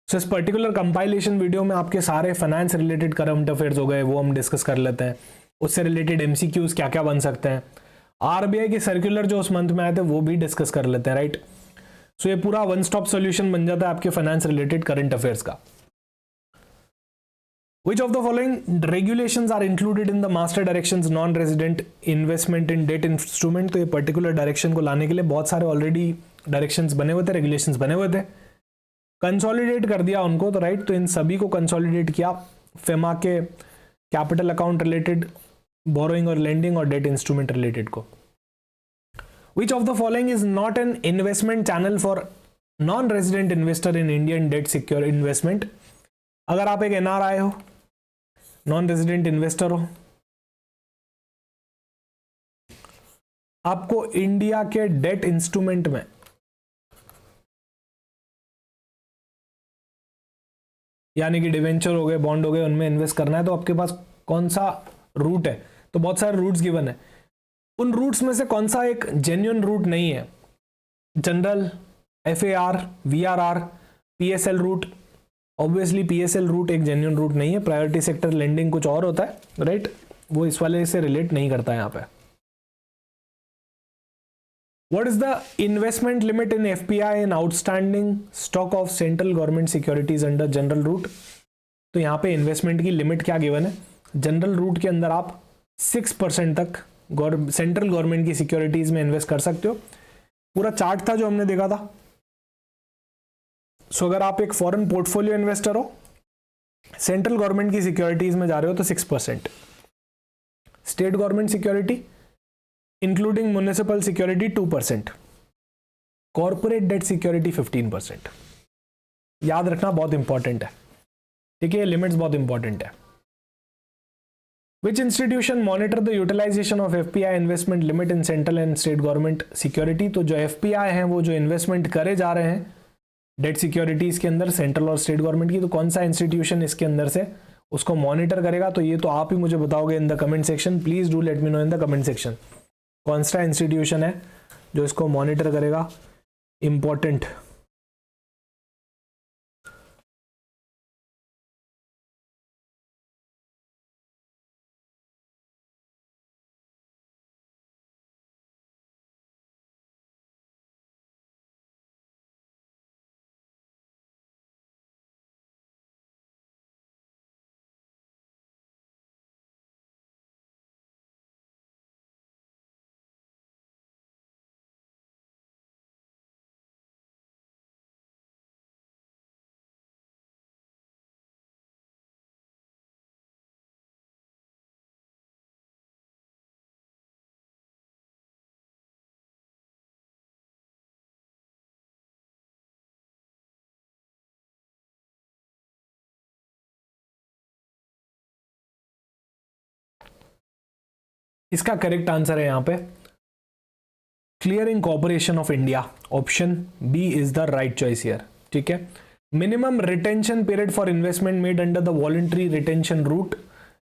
सो इस पर्टिकुलर कंपाइलेशन वीडियो में आपके सारे फाइनेंस रिलेटेड करंट अफेयर्स हो गए, वो हम डिस्कस कर लेते हैं। उससे रिलेटेड एमसीक्यूज क्या क्या बन सकते हैं, आरबीआई के सर्कुलर जो उस मंथ में आए थे वो भी डिस्कस कर लेते हैं, राइट। सो ये पूरा वन स्टॉप सोल्यूशन बन जाता है आपके फाइनेंस रिलेटेड करंट अफेयर्स का। Which of the following regulations are included in the master directions non-resident investment in debt instrument? तो ये पर्टिकुलर डायरेक्शन को लाने के लिए बहुत सारे ऑलरेडी डायरेक्शंस बने हुए थे, रेगुलेशंस बने हुए थे, कंसोलिडेट कर दिया उनको, तो राइट, तो इन सभी को कंसोलिडेट किया फेमा के कैपिटल अकाउंट रिलेटेड, बोरोइंग और लेंडिंग और डेट इंस्ट्रूमेंट रिलेटेड को. Which of the following is not an investment channel for non-resident investor in Indian debt secure investment? अगर आप एक NRI हो, नॉन रेजिडेंट इन्वेस्टर हो, आपको इंडिया के डेट इंस्ट्रूमेंट में यानी कि डिवेंचर हो गए, बॉन्ड हो गए, उनमें इन्वेस्ट करना है, तो आपके पास कौन सा रूट है? तो बहुत सारे रूट्स गिवन है. उन रूट्स में से कौन सा एक जेन्युइन रूट नहीं है? General, FAR, VRR, PSL route. Obviously PSL route एक जेन्युइन रूट नहीं है. प्रायोरिटी सेक्टर लेंडिंग कुछ और होता है, राइट, वो इस वाले से रिलेट नहीं करता है यहां पे. What is the investment limit in FPI in outstanding stock of central government securities under general route? तो यहां पे इन्वेस्टमेंट की लिमिट क्या गिवन है? जनरल रूट के अंदर आप 6% तक सेंट्रल गवर्नमेंट की सिक्योरिटीज में इन्वेस्ट कर सकते हो. पूरा चार्ट था जो हमने देखा था. सो अगर आप एक फॉरेन पोर्टफोलियो इन्वेस्टर हो, सेंट्रल गवर्नमेंट की सिक्योरिटीज में जा रहे हो तो 6%, state government security including municipal security 2%, corporate debt security 15%. याद रखना बहुत इंपॉर्टेंट है, ठीक है, लिमिट्स बहुत इंपॉर्टेंट है. Which institution monitor the utilization of FPI investment limit in central and state government security? तो जो FPI हैं वो जो इन्वेस्टमेंट करे जा रहे हैं डेट सिक्योरिटीज के अंदर सेंट्रल और स्टेट गवर्नमेंट की, तो कौन सा इंस्टीट्यूशन इसके अंदर से उसको मॉनिटर करेगा? तो ये तो आप ही मुझे बताओगे इन the comment section. Please do let me know in the comment section कौन सा इंस्टीट्यूशन है जो इसको मॉनिटर करेगा. इंपॉर्टेंट. इसका करेक्ट आंसर है यहां पे clearing corporation of India. Option B is the right choice here. ठीक है. Minimum retention period for investment made under the voluntary retention route.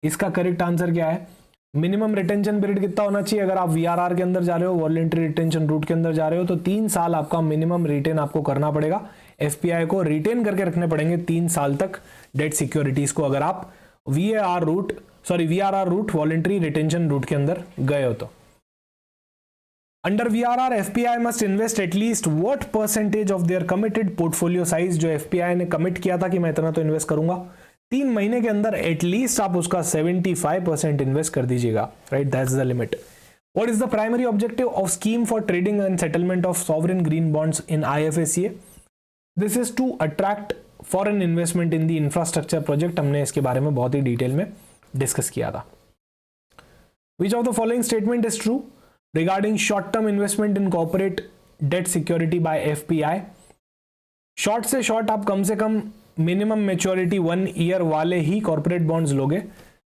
इसका करेक्ट आंसर क्या है? मिनिमम रिटेंशन पीरियड कितना होना चाहिए? अगर आप VRR के अंदर जा रहे हो, वॉलंटरी रिटेंशन रूट के अंदर जा रहे हो, तो 3 साल आपका मिनिमम रिटेन आपको करना पड़ेगा. FPI को रिटेन करके रखने पड़ेंगे 3 साल तक डेट सिक्योरिटीज को, अगर आप VRR route voluntary retention route के अंदर गए हो तो. Under VRR FPI must invest at least what percentage of their committed portfolio size. जो FPI ने कमिट किया था कि मैं इतना तो इन्वेस्ट करूंगा, 3 महीने के अंदर एटलीस्ट आप उसका 75% इन्वेस्ट कर दीजिएगा, right, that's the limit. What is the primary objective of scheme for trading and settlement of sovereign green bonds in IFSCA? This is to attract foreign investment in the infrastructure project. हमने इसके बारे में बहुत ही डिटेल में डिस्कस किया था. Which of the following statement is true regarding short term investment in corporate debt security by FPI? Short से शॉर्ट आप कम से कम मिनिमम मेच्योरिटी 1 ईयर वाले ही कॉर्पोरेट बॉन्ड्स लोगे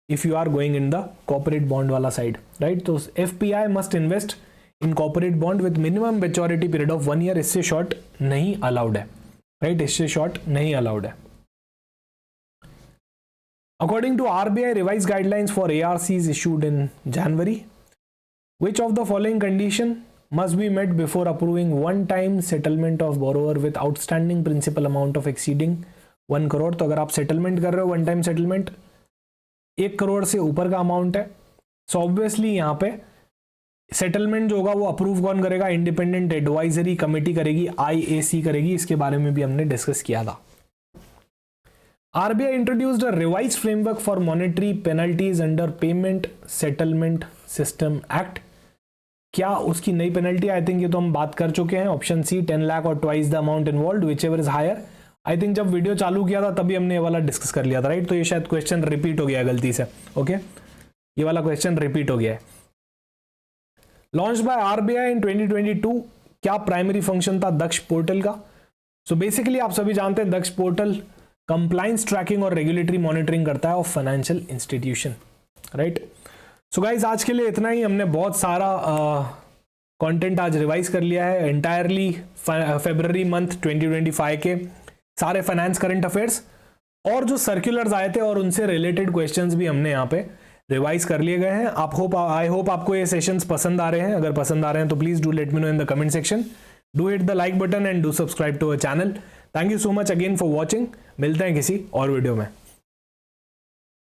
if you are going in the corporate bond वाला साइड, राइट. तो FPI must invest in corporate bond with minimum maturity period of 1 year. इससे शॉर्ट नहीं अलाउड है, राइट, इससे शॉर्ट नहीं अलाउड है. According to RBI revised guidelines for ARCs issued in January, which of the following condition must be met before approving one-time settlement of borrower with outstanding principal amount of exceeding 1 crore? तो अगर आप सेटलमेंट कर रहे हो, वन टाइम सेटलमेंट 1 करोड़ से ऊपर का अमाउंट है, सो ऑब्वियसली यहाँ पे सेटलमेंट जो होगा वो अप्रूव कौन करेगा? इंडिपेंडेंट एडवाइजरी कमेटी करेगी, IAC करेगी. इसके बारे में भी हमने डिस्कस किया था. RBI introduced a revised framework for monetary penalties under Payment Settlement System Act. क्या उसकी नई पेनल्टी? आई थिंक ये तो हम बात कर चुके हैं. ऑप्शन सी 10 लाख और twice the amount involve, whichever is higher. I think जब वीडियो चालू किया था तभी हमने ये वाला डिस्कस कर लिया था, राइट? तो ये शायद क्वेश्चन रिपीट हो गया है गलती से. ओके, ये वाला क्वेश्चन रिपीट हो गया है. लॉन्च बाय आरबीआई इन 2022. क्या प्राइमरी फंक्शन था दक्ष पोर्टल का? सो बेसिकली आप सभी जानते हैं दक्ष पोर्टल कंप्लायंस ट्रैकिंग और रेगुलेटरी मॉनिटरिंग करता है of financial institution, right? So guys आज के लिए इतना ही. हमने बहुत सारा कंटेंट आज रिवाइज कर लिया है एंटायरली फरवरी मंथ 2025 के सारे फाइनेंस करंट अफेयर्स और जो सर्कुलर्स आए थे और उनसे रिलेटेड क्वेश्चंस भी हमने यहाँ पे रिवाइज कर लिए गए हैं. आई होप आपको ये सेशंस पसंद आ रहे हैं. अगर पसंद आ रहे हैं तो please do let me know in the comment section. Do hit the like button and do subscribe to our channel. Thank you so much again for watching. मिलते हैं किसी और वीडियो में.